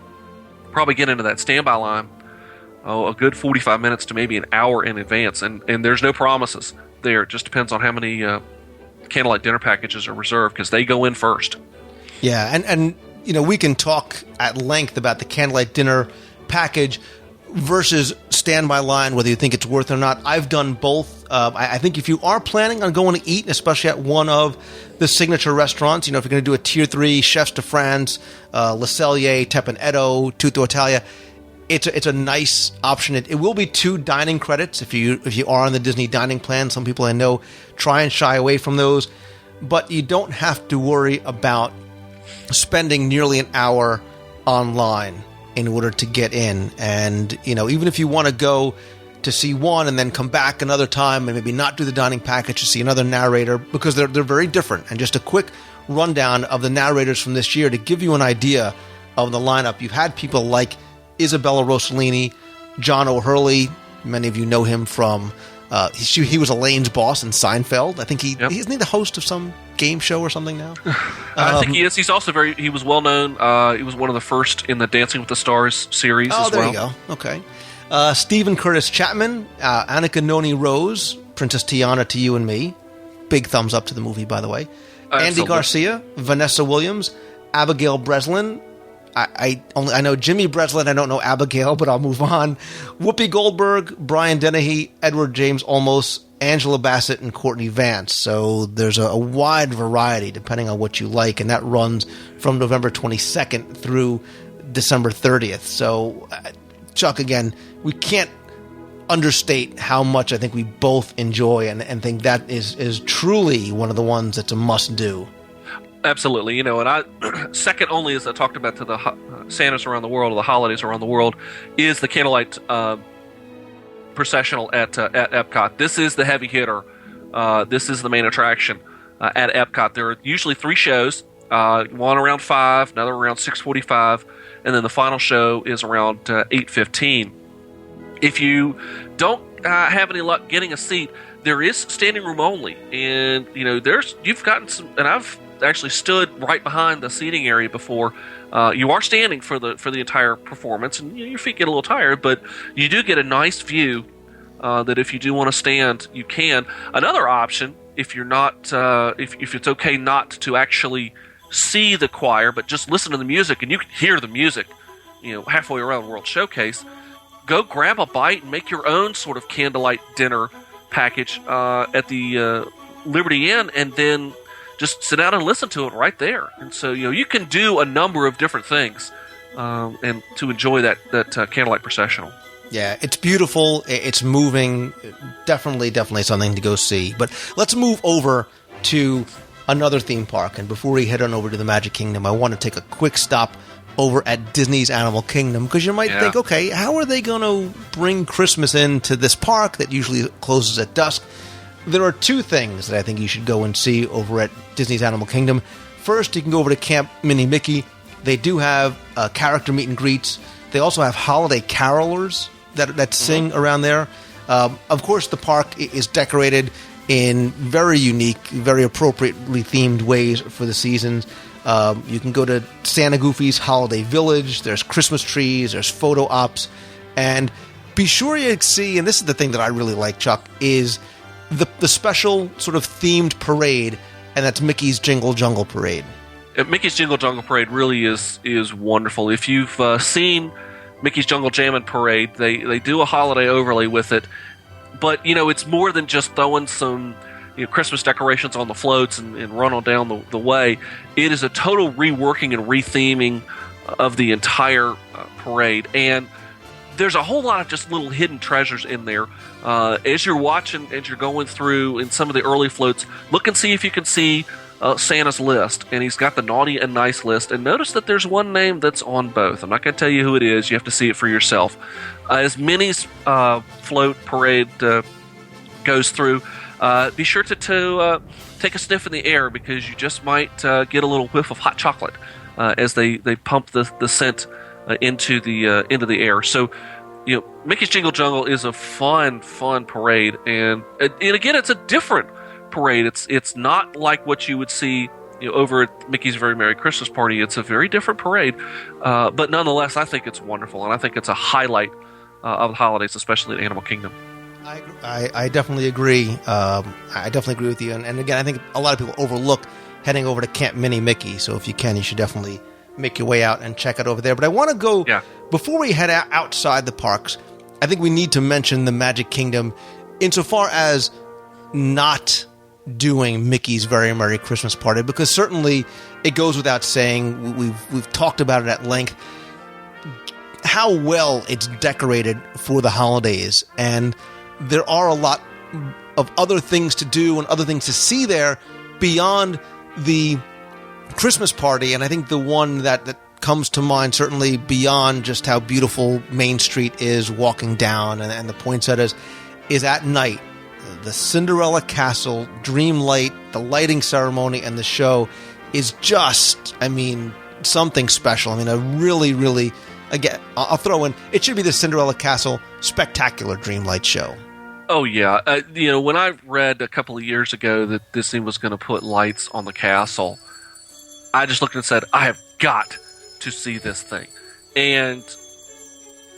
probably get into that standby line a good 45 minutes to maybe an hour in advance, and there's no promises there. It just depends on how many candlelight dinner packages are reserved, because they go in first. Yeah, and we can talk at length about the candlelight dinner package versus standby line, whether you think it's worth it or not. I've done both. I think if you are planning on going to eat, especially at one of the signature restaurants, if you're going to do a Tier 3, Chefs de France, Le Cellier, Teppan Edo, Tutto Italia, it's a nice option. It will be 2 dining credits if you are on the Disney dining plan. Some people I know try and shy away from those, but you don't have to worry about spending nearly an hour online in order to get in. And even if you want to go to see one and then come back another time and maybe not do the dining package to see another narrator, because they're very different. And just a quick rundown of the narrators from this year to give you an idea of the lineup. You've had people like Isabella Rossellini, John O'Hurley. Many of you know him from he was Elaine's boss in Seinfeld. I think isn't he the host of some game show or something now? I think he is. He's also he was well known. He was one of the first in the Dancing with the Stars series as well. Oh, there you go. Okay. Stephen Curtis Chapman, Annika Noni Rose, Princess Tiana to You and Me. Big thumbs up to the movie, by the way. Absolutely. Andy Garcia, Vanessa Williams, Abigail Breslin. I know Jimmy Breslin. I don't know Abigail, but I'll move on. Whoopi Goldberg, Brian Dennehy, Edward James Olmos, Angela Bassett, and Courtney Vance. So there's a wide variety depending on what you like, and that runs from November 22nd through December 30th. So, Chuck, again, we can't understate how much I think we both enjoy and think that is truly one of the ones that's a must-do. Absolutely, and I second only, as I talked about, to the Santas around the world, or the holidays around the world, is the Candlelight Processional at Epcot. This is the heavy hitter. This is the main attraction at Epcot. There are usually 3 shows, one around 5, another around 6:45, and then the final show is around 8:15. If you don't have any luck getting a seat, there is standing room only, and you've gotten some, and I've actually stood right behind the seating area before. You are standing for the entire performance, and your feet get a little tired, but you do get a nice view that if you do want to stand, you can. Another option, if you're not, if it's okay not to actually see the choir, but just listen to the music, and you can hear the music, halfway around World Showcase, go grab a bite and make your own sort of candlelight dinner package at the Liberty Inn, and then just sit down and listen to it right there. And so, you can do a number of different things and to enjoy that candlelight processional. Yeah, it's beautiful. It's moving. Definitely something to go see. But let's move over to another theme park. And before we head on over to the Magic Kingdom, I want to take a quick stop over at Disney's Animal Kingdom, because you might think, okay, how are they going to bring Christmas into this park that usually closes at dusk? There are two things that I think you should go and see over at Disney's Animal Kingdom. First, you can go over to Camp Mini Mickey. They do have character meet and greets. They also have holiday carolers that sing around there. Of course, the park is decorated in very unique, very appropriately themed ways for the seasons. You can go to Santa Goofy's Holiday Village. There's Christmas trees. There's photo ops. And be sure you see, and this is the thing that I really like, Chuck, is the special sort of themed parade, and that's Mickey's Jingle Jungle Parade. Mickey's Jingle Jungle Parade really is wonderful. If you've seen Mickey's Jungle Jammin' Parade, they do a holiday overlay with it, but it's more than just throwing some Christmas decorations on the floats and run on down the way. It is a total reworking and retheming of the entire parade, and there's a whole lot of just little hidden treasures in there. As you're watching, as you're going through in some of the early floats, look and see if you can see Santa's list, and he's got the naughty and nice list, and notice that there's one name that's on both. I'm not going to tell you who it is. You have to see it for yourself. As Minnie's float parade goes through, be sure to take a sniff in the air, because you just might get a little whiff of hot chocolate as they pump the scent into the air. So, Mickey's Jingle Jungle is a fun parade, and again, it's a different parade. It's not like what you would see over at Mickey's Very Merry Christmas Party. It's a very different parade, but nonetheless, I think it's wonderful, and I think it's a highlight of the holidays, especially at Animal Kingdom. I definitely agree. I definitely agree with you. And again, I think a lot of people overlook heading over to Camp Mini Mickey. So if you can, you should definitely make your way out and check it over there. But I want to go, before we head outside the parks, I think we need to mention the Magic Kingdom insofar as not doing Mickey's Very Merry Christmas Party, because certainly it goes without saying, we've talked about it at length, how well it's decorated for the holidays. And there are a lot of other things to do and other things to see there beyond the Christmas party. And I think the one that comes to mind, certainly beyond just how beautiful Main Street is walking down and the poinsettias, is at night. The Cinderella Castle, Dream Light, the lighting ceremony, and the show is just, something special. I really, again, I'll throw in, it should be the Cinderella Castle Spectacular Dreamlight Show. Oh, yeah. When I read a couple of years ago that Disney was going to put lights on the castle, I just looked and said, I have got to see this thing. And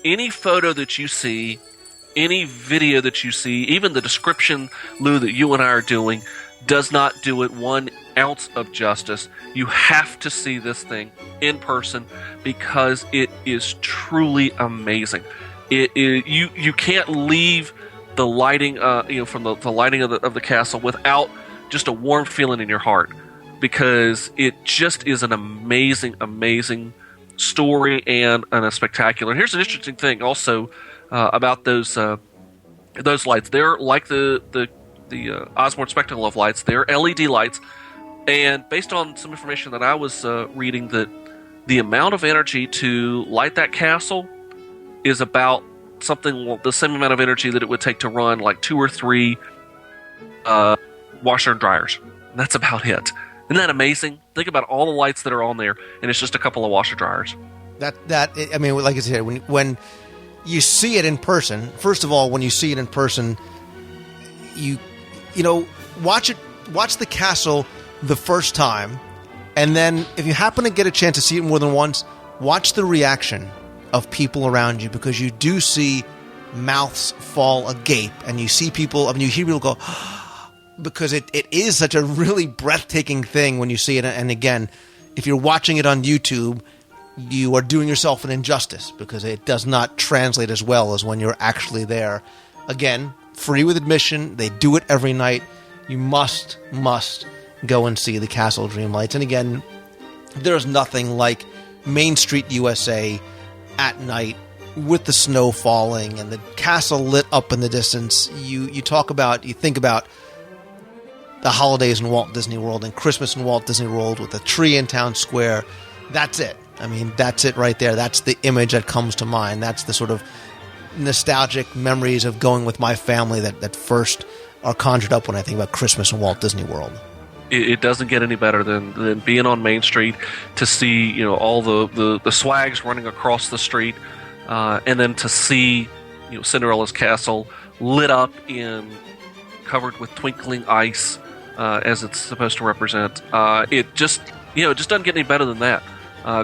any photo that you see, any video that you see, even the description, Lou, that you and I are doing, does not do it 1 ounce of justice. You have to see this thing in person, because it is truly amazing. You can't leave the lighting, from the lighting of the castle without just a warm feeling in your heart, because it just is an amazing story and a spectacular. And here's an interesting thing also about those lights. They're like the Osborne Spectacle of Lights. They're LED lights, and based on some information that I was reading, that the amount of energy to light that castle is about the same amount of energy that it would take to run like 2 or 3 washer and dryers. And that's about it. Isn't that amazing? Think about all the lights that are on there, and it's just a couple of washer dryers. Like I said, when you see it in person, first of all, when you see it in person, you watch the castle the first time, and then if you happen to get a chance to see it more than once, watch the reaction of people around you, because you do see mouths fall agape, and you see people, I mean, you hear people go, because it is such a really breathtaking thing when you see it. And again, if you're watching it on YouTube, you are doing yourself an injustice because it does not translate as well as when you're actually there. Again, free with admission. They do it every night. You must go and see the Castle Dream Lights. And again, there's nothing like Main Street, USA at night with the snow falling and the castle lit up in the distance. You think about the holidays in Walt Disney World and Christmas in Walt Disney World with a tree in Town Square. That's it. I mean, that's it right there. That's the image that comes to mind. That's the sort of nostalgic memories of going with my family that first are conjured up when I think about Christmas in Walt Disney World. It doesn't get any better than being on Main Street to see all the swags running across the street, and then to see Cinderella's castle lit up in covered with twinkling ice, as it's supposed to represent. It just doesn't get any better than that.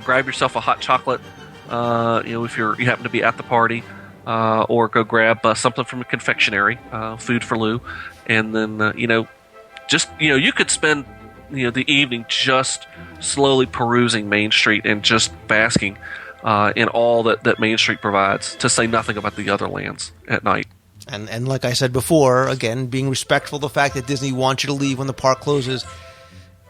Grab yourself a hot chocolate, if you happen to be at the party, or go grab something from a confectionery, food for Lou, and then you could spend the evening just slowly perusing Main Street and just basking in all that Main Street provides, to say nothing about the other lands at night. And like I said before, again, being respectful of the fact that Disney wants you to leave when the park closes,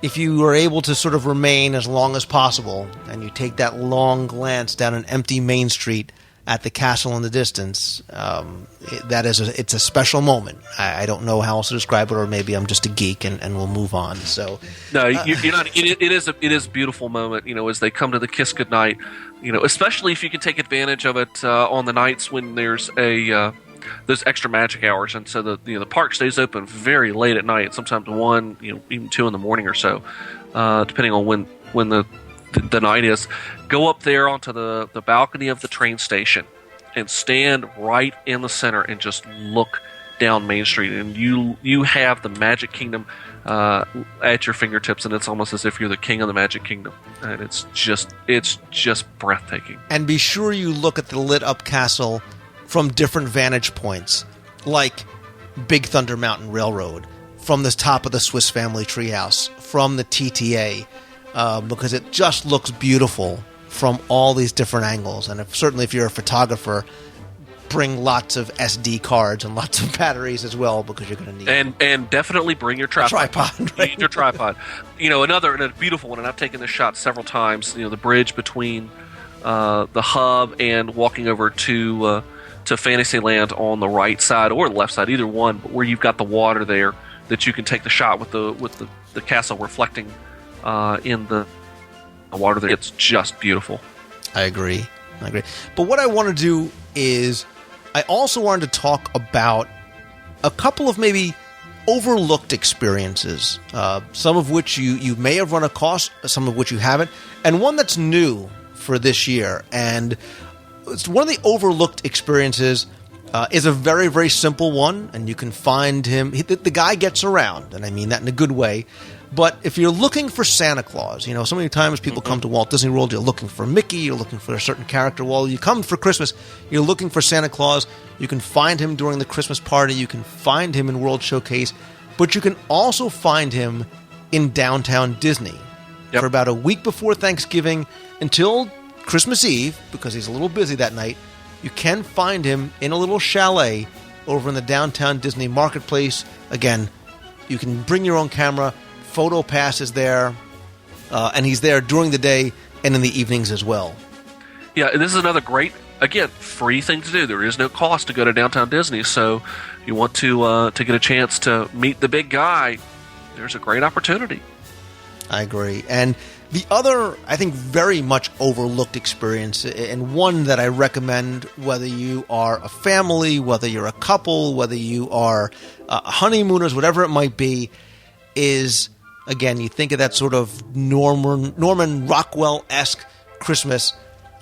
if you are able to sort of remain as long as possible and you take that long glance down an empty Main Street at the castle in the distance, it's a special moment. I don't know how else to describe it, or maybe I'm just a geek and we'll move on. So no, you're not. It is a beautiful moment. As they come to the kiss goodnight. Especially if you can take advantage of it on the nights when there's those extra magic hours, and so the park stays open very late at night, sometimes 1, even 2 in the morning or so, depending on when the night is. Go up there onto the balcony of the train station and stand right in the center and just look down Main Street, and you have the Magic Kingdom at your fingertips, and it's almost as if you're the king of the Magic Kingdom, and it's just breathtaking. And be sure you look at the lit up castle from different vantage points, like Big Thunder Mountain Railroad, from the top of the Swiss Family Treehouse, from the TTA, because it just looks beautiful from all these different angles. And certainly if you're a photographer, bring lots of SD cards and lots of batteries as well, because you're going to need and definitely bring your tripod. Right? You need your tripod. Another beautiful one, and I've taken this shot several times. The bridge between the hub and walking over to Fantasyland on the right side or the left side, either one, but where you've got the water there that you can take the shot with the castle reflecting in the water there. It's just beautiful. I agree. But what I want to do is I also wanted to talk about a couple of maybe overlooked experiences, some of which you may have run across, some of which you haven't, and one that's new for this year. And it's one of the overlooked experiences is a very, very simple one, and you can find him. The guy gets around, and I mean that in a good way. But if you're looking for Santa Claus, so many times people come to Walt Disney World, you're looking for Mickey, you're looking for a certain character. Well, you come for Christmas, you're looking for Santa Claus. You can find him during the Christmas party. You can find him in World Showcase. But you can also find him in downtown Disney. Yep. For about a week before Thanksgiving until Christmas Eve, because he's a little busy that night, you can find him in a little chalet over in the downtown Disney marketplace. Again, you can bring your own camera. Photo Pass is there, and he's there during the day and in the evenings as well. Yeah, and this is another great, again, free thing to do. There is no cost to go to downtown Disney, so you want to get a chance to meet the big guy, there's a great opportunity. I agree. And the other, I think, very much overlooked experience, and one that I recommend whether you are a family, whether you're a couple, whether you are honeymooners, whatever it might be, is, again, you think of that sort of Norman Rockwell-esque Christmas.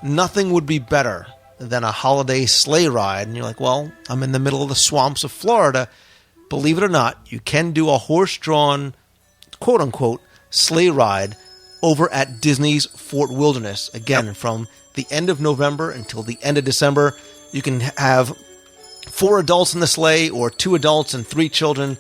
Nothing would be better than a holiday sleigh ride. And you're like, well, I'm in the middle of the swamps of Florida. Believe it or not, you can do a horse-drawn, quote-unquote, sleigh ride over at Disney's Fort Wilderness. Again, from the end of November until the end of December, you can have 4 adults in the sleigh or 2 adults and 3 children,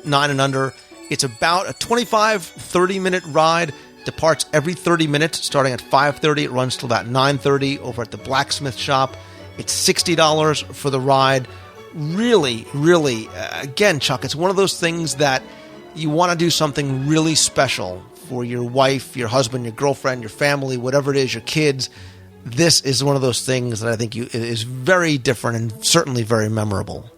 9 and under. It's about a 25-30 minute ride. Departs every 30 minutes, starting at 5:30. It runs till about 9:30 over at the blacksmith shop. It's $60 for the ride. Really, really, again, Chuck, it's one of those things that you want to do something really special for your wife, your husband, your girlfriend, your family, whatever it is, your kids. This is one of those things that I think is very different and certainly very memorable.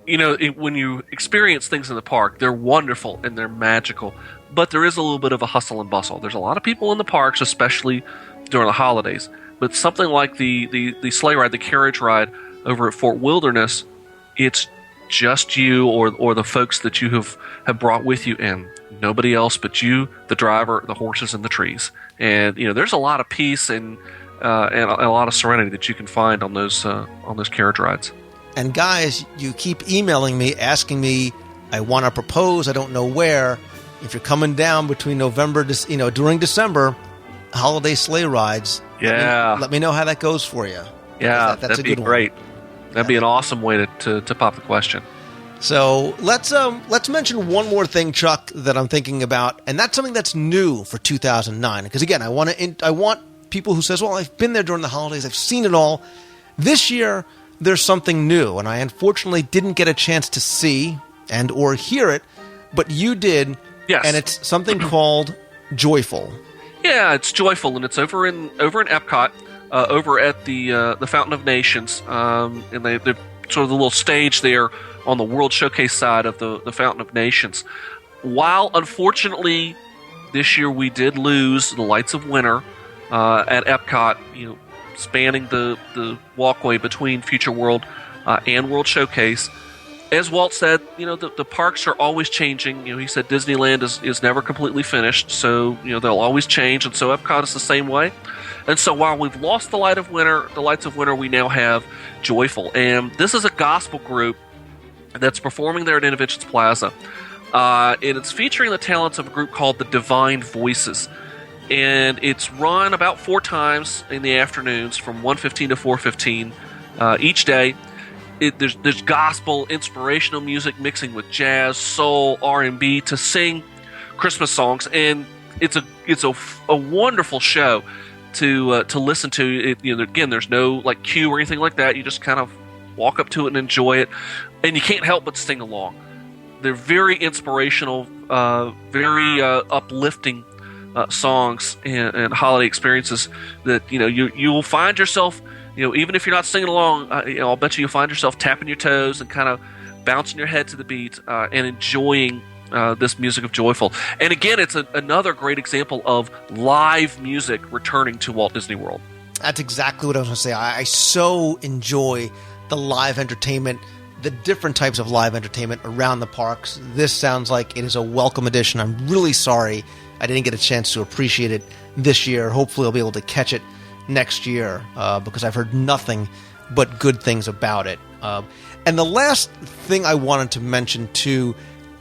You know, when you experience things in the park, they're wonderful and they're magical, but there is a little bit of a hustle and bustle. There's a lot of people in the parks, especially during the holidays, but something like the sleigh ride, the carriage ride over at Fort Wilderness, it's just you or the folks that you have brought with you, and nobody else but you, the driver, the horses, and the trees. And, you know, there's a lot of peace and a lot of serenity that you can find on those carriage rides. And guys, you keep emailing me, asking me, I want to propose, I don't know where. If you're coming down between November, during December, holiday sleigh rides, let me know how that goes for you. Yeah, that's that'd a be good great. one. That'd be an awesome way to pop the question. So let's mention one more thing, Chuck, that I'm thinking about, and that's something that's new for 2009. Because again, I want people who says, well, I've been there during the holidays, I've seen it all. This year, there's something new, and I unfortunately didn't get a chance to see and or hear it, but you did. Yes. And it's something called Joyful. Yeah, it's Joyful, and it's over in Epcot, over at the Fountain of Nations, and they're sort of the little stage there on the World Showcase side of the Fountain of Nations. While unfortunately this year we did lose the Lights of Winter at Epcot, spanning the walkway between Future World and World Showcase. As Walt said, the parks are always changing. He said Disneyland is never completely finished, so they'll always change, and so Epcot is the same way. And so while we've lost the Lights of Winter, we now have Joyful, and this is a gospel group that's performing there at Innovations Plaza, and it's featuring the talents of a group called the Divine Voices. And it's run about 4 times in the afternoons from 1:15 to 4:15 each day. There's gospel, inspirational music mixing with jazz, soul, R&B to sing Christmas songs, and it's a wonderful show to listen to. Again, there's no cue or anything like that. You just kind of walk up to it and enjoy it, and you can't help but sing along. They're very inspirational, very uplifting songs and holiday experiences that you will find yourself, even if you're not singing along, I'll bet you'll find yourself tapping your toes and kind of bouncing your head to the beat and enjoying this music of Joyful. And again, it's another great example of live music returning to Walt Disney World. That's exactly what I was going to say. I so enjoy the live entertainment, the different types of live entertainment around the parks. This sounds like it is a welcome addition. I'm really sorry I didn't get a chance to appreciate it this year. Hopefully I'll be able to catch it next year because I've heard nothing but good things about it. And the last thing I wanted to mention too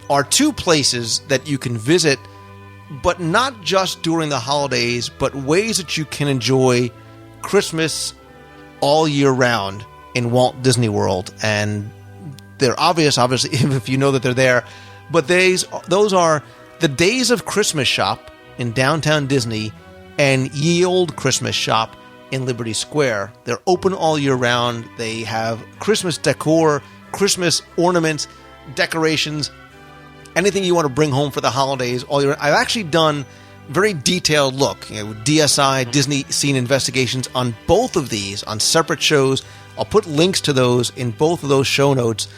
are 2 places that you can visit, but not just during the holidays, but ways that you can enjoy Christmas all year round in Walt Disney World. And they're obviously, if you know that they're there, but those are the Days of Christmas Shop in downtown Disney and Ye Olde Christmas Shop in Liberty Square. They're open all year round. They have Christmas decor, Christmas ornaments, decorations, anything you want to bring home for the holidays all year round. I've actually done very detailed look, DSI, Disney Scene Investigations on both of these on separate shows. I'll put links to those in both of those show notes.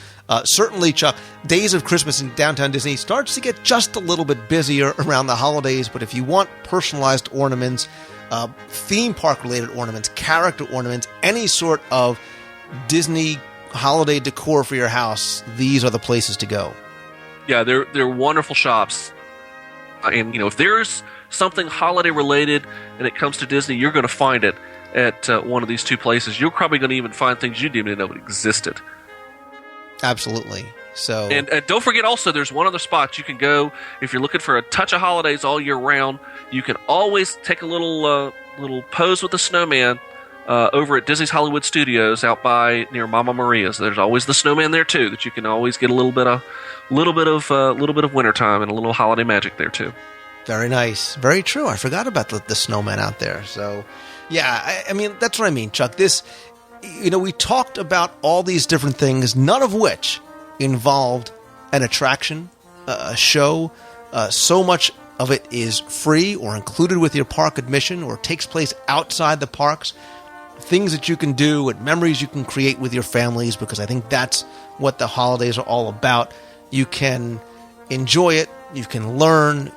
Certainly, Chuck, Days of Christmas in downtown Disney starts to get just a little bit busier around the holidays, but if you want personalized ornaments, theme park-related ornaments, character ornaments, any sort of Disney holiday decor for your house, these are the places to go. Yeah, they're wonderful shops. And, if there's something holiday-related and it comes to Disney, you're going to find it at one of these 2 places. You're probably going to even find things you didn't even know existed. Absolutely. So, and don't forget also, there's one other spot you can go if you're looking for a touch of holidays all year round. You can always take a little pose with the snowman over at Disney's Hollywood Studios out by near Mama Maria's. There's always the snowman there too, that you can always get a little bit of wintertime and a little holiday magic there too. Very nice. Very true. I forgot about the snowman out there. So, yeah, I mean, that's what I mean, Chuck. This, we talked about all these different things, none of which involved an attraction, a show. So much of it is free or included with your park admission or takes place outside the parks. Things that you can do and memories you can create with your families, because I think that's what the holidays are all about. You can enjoy it. You can learn.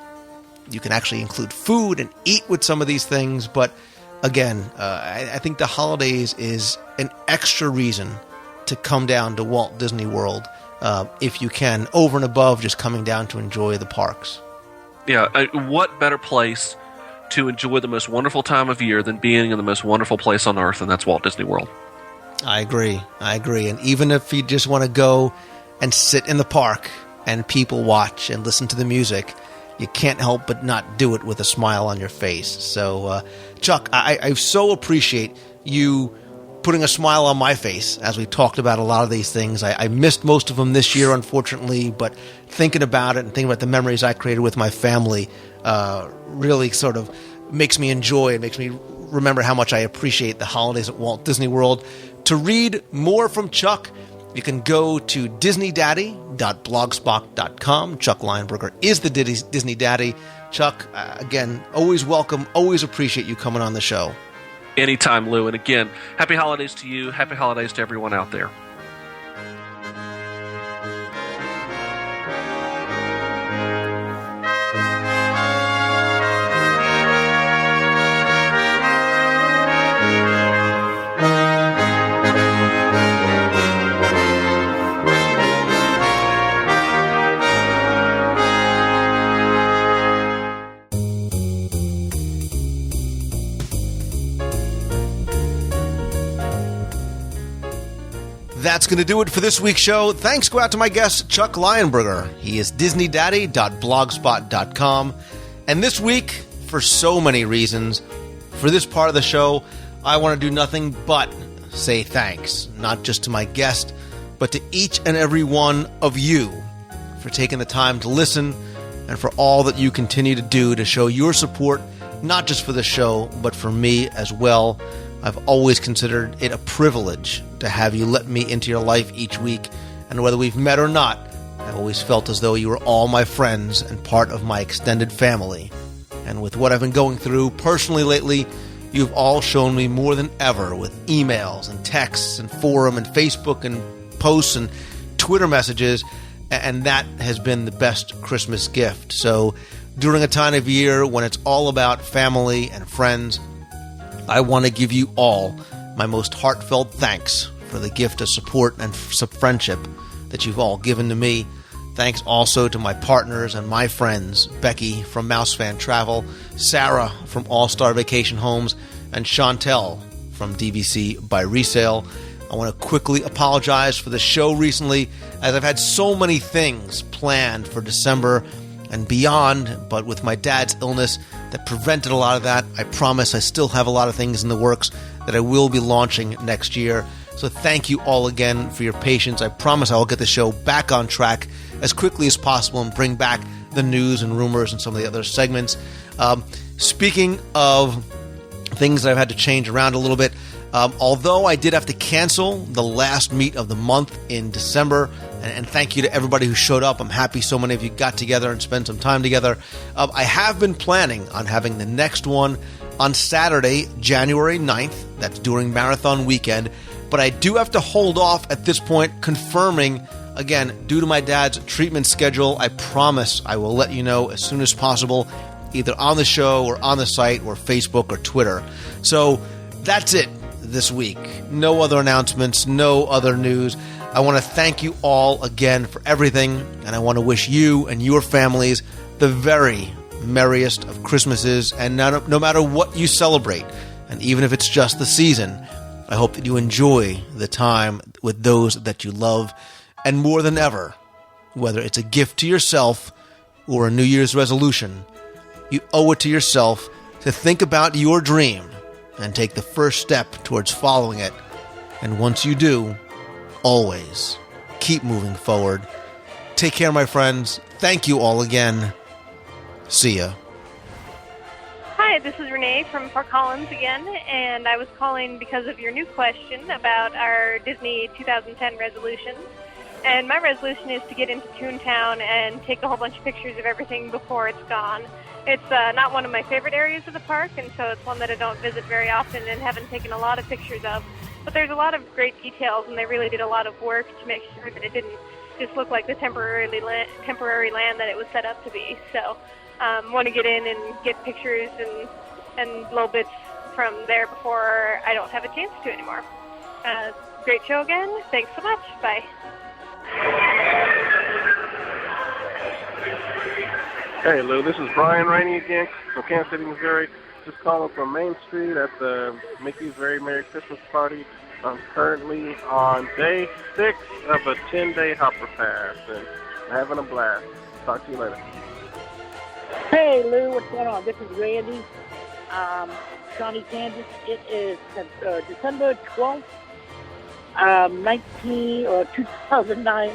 You can actually include food and eat with some of these things. But again, I think the holidays is an extra reason to come down to Walt Disney World if you can, over and above just coming down to enjoy the parks. Yeah, what better place to enjoy the most wonderful time of year than being in the most wonderful place on earth, and that's Walt Disney World. I agree. And even if you just want to go and sit in the park and people watch and listen to the music, you can't help but not do it with a smile on your face. So, Chuck, I so appreciate you putting a smile on my face as we talked about a lot of these things. I missed most of them this year, unfortunately, but thinking about it and thinking about the memories I created with my family really sort of makes me enjoy and makes me remember how much I appreciate the holidays at Walt Disney World. To read more from Chuck, you can go to disneydaddy.blogspot.com. Chuck Lionberger is the Disney Daddy. Chuck, again, always welcome, always appreciate you coming on the show. Anytime, Lou. And again, happy holidays to you. Happy holidays to everyone out there. That's going to do it for this week's show. Thanks go out to my guest, Chuck Lionberger. He is DisneyDaddy.blogspot.com. And this week, for so many reasons, for this part of the show, I want to do nothing but say thanks, not just to my guest, but to each and every one of you for taking the time to listen and for all that you continue to do to show your support, not just for the show, but for me as well. I've always considered it a privilege to have you let me into your life each week, and whether we've met or not, I've always felt as though you were all my friends and part of my extended family. And with what I've been going through personally lately, you've all shown me more than ever with emails and texts and forum and Facebook and posts and Twitter messages, and that has been the best Christmas gift. So during a time of year when it's all about family and friends, I want to give you all my most heartfelt thanks for the gift of support and friendship that you've all given to me. Thanks also to my partners and my friends, Becky from Mouse Fan Travel, Sarah from All Star Vacation Homes, and Chantel from DVC by Resale. I want to quickly apologize for the show recently, as I've had so many things planned for December and beyond, but with my dad's illness that prevented a lot of that. I promise I still have a lot of things in the works that I will be launching next year. So thank you all again for your patience. I promise I will get the show back on track as quickly as possible and bring back the news and rumors and some of the other segments. Speaking of things that I've had to change around a little bit, although I did have to cancel the last meet of the month in December, and thank you to everybody who showed up. I'm happy so many of you got together and spent some time together. I have been planning on having the next one on Saturday, January 9th. That's during Marathon Weekend. But I do have to hold off at this point, confirming, again, due to my dad's treatment schedule. I promise I will let you know as soon as possible, either on the show or on the site or Facebook or Twitter. So that's it this week. No other announcements, no other news. I want to thank you all again for everything, and I want to wish you and your families the very merriest of Christmases, and no matter what you celebrate, and even if it's just the season, I hope that you enjoy the time with those that you love, and more than ever, whether it's a gift to yourself or a New Year's resolution, you owe it to yourself to think about your dream and take the first step towards following it. And once you do, always keep moving forward. Take care, my friends. Thank you all again. See ya. Hi, this is Renee from Fort Collins again, and I was calling because of your new question about our Disney 2010 resolutions. And my resolution is to get into Toontown and take a whole bunch of pictures of everything before it's gone. It's not one of my favorite areas of the park, and so it's one that I don't visit very often and haven't taken a lot of pictures of. But there's a lot of great details, and they really did a lot of work to make sure that it didn't just look like the temporary land that it was set up to be. So want to get in and get pictures and little bits from there before I don't have a chance to anymore. Great show again. Thanks so much. Bye. Hey Lou, this is Brian Rainey again from Kansas City, Missouri. Just calling from Main Street at the Mickey's Very Merry Christmas Party. I'm currently on day 6 of a 10-day hopper pass and having a blast. Talk to you later. Hey Lou, what's going on? This is Randy, Shawnee, Kansas. It is December 12th. 2009.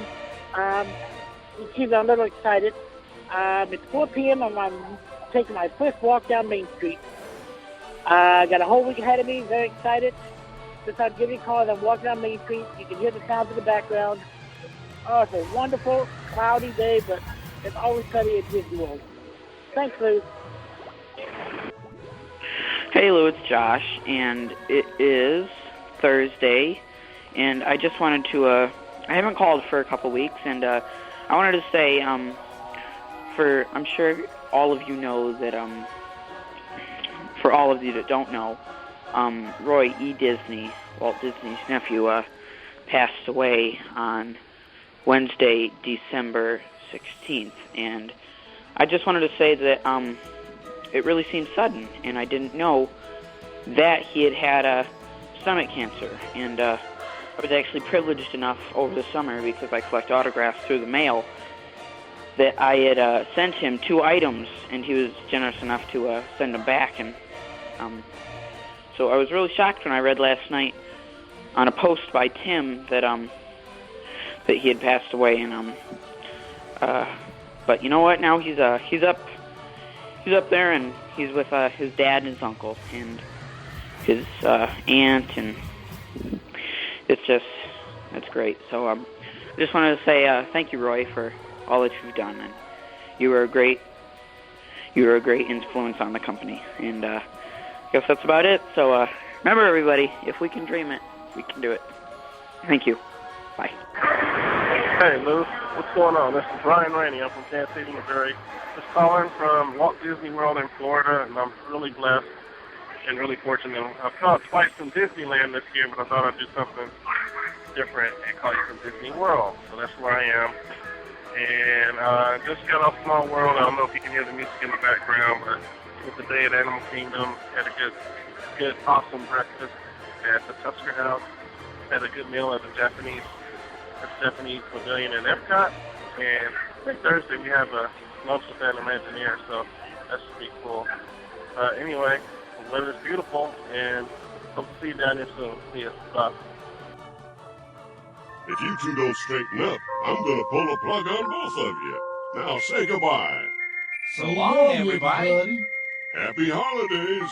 I'm a little excited. It's 4 p.m. and I'm taking my first walk down Main Street. I got a whole week ahead of me. Very excited. Just I'm giving you a call as I'm walking down Main Street. You can hear the sounds in the background. Oh, it's a wonderful, cloudy day, but it's always sunny at Disney World. Thanks, Lou. Hey, Lou, it's Josh, and it is Thursday. And I just wanted to, I haven't called for a couple weeks, and I wanted to say, I'm sure all of you know that, for all of you that don't know, Roy E. Disney, Walt Disney's nephew, passed away on Wednesday, December 16th. And I just wanted to say that it really seemed sudden, and I didn't know that he had stomach cancer. And I was actually privileged enough over the summer, because I collect autographs through the mail, that I had sent him 2 items, and he was generous enough to send them back. And so I was really shocked when I read last night on a post by Tim that he had passed away. And but you know what? Now he's up there, and he's with his dad and his uncle and his aunt, and it's great. So I just wanted to say thank you, Roy, for all that you've done, and you were a great influence on the company. And I guess that's about it. So remember, everybody, if we can dream it, we can do it. Thank you. Bye. Hey Lou, what's going on? This is Brian Rainey. I'm from Kansas City, Missouri. Just calling from Walt Disney World in Florida, and I'm really blessed and really fortunate. I've called twice from Disneyland this year, but I thought I'd do something different and call you from Disney World. So that's where I am. And just got off Small World. I don't know if you can hear the music in the background, but it's the day at Animal Kingdom. Had a good, awesome breakfast at the Tusker House. Had a good meal at the Japanese Pavilion in Epcot. And I think Thursday we have a lunch with an Imagineer, so that should be cool. Anyway, the weather's beautiful, and hope to see you down here soon. See you. Bye. If you two don't straighten up, I'm gonna pull a plug on both of you. Now say goodbye. So long, everybody. Happy holidays.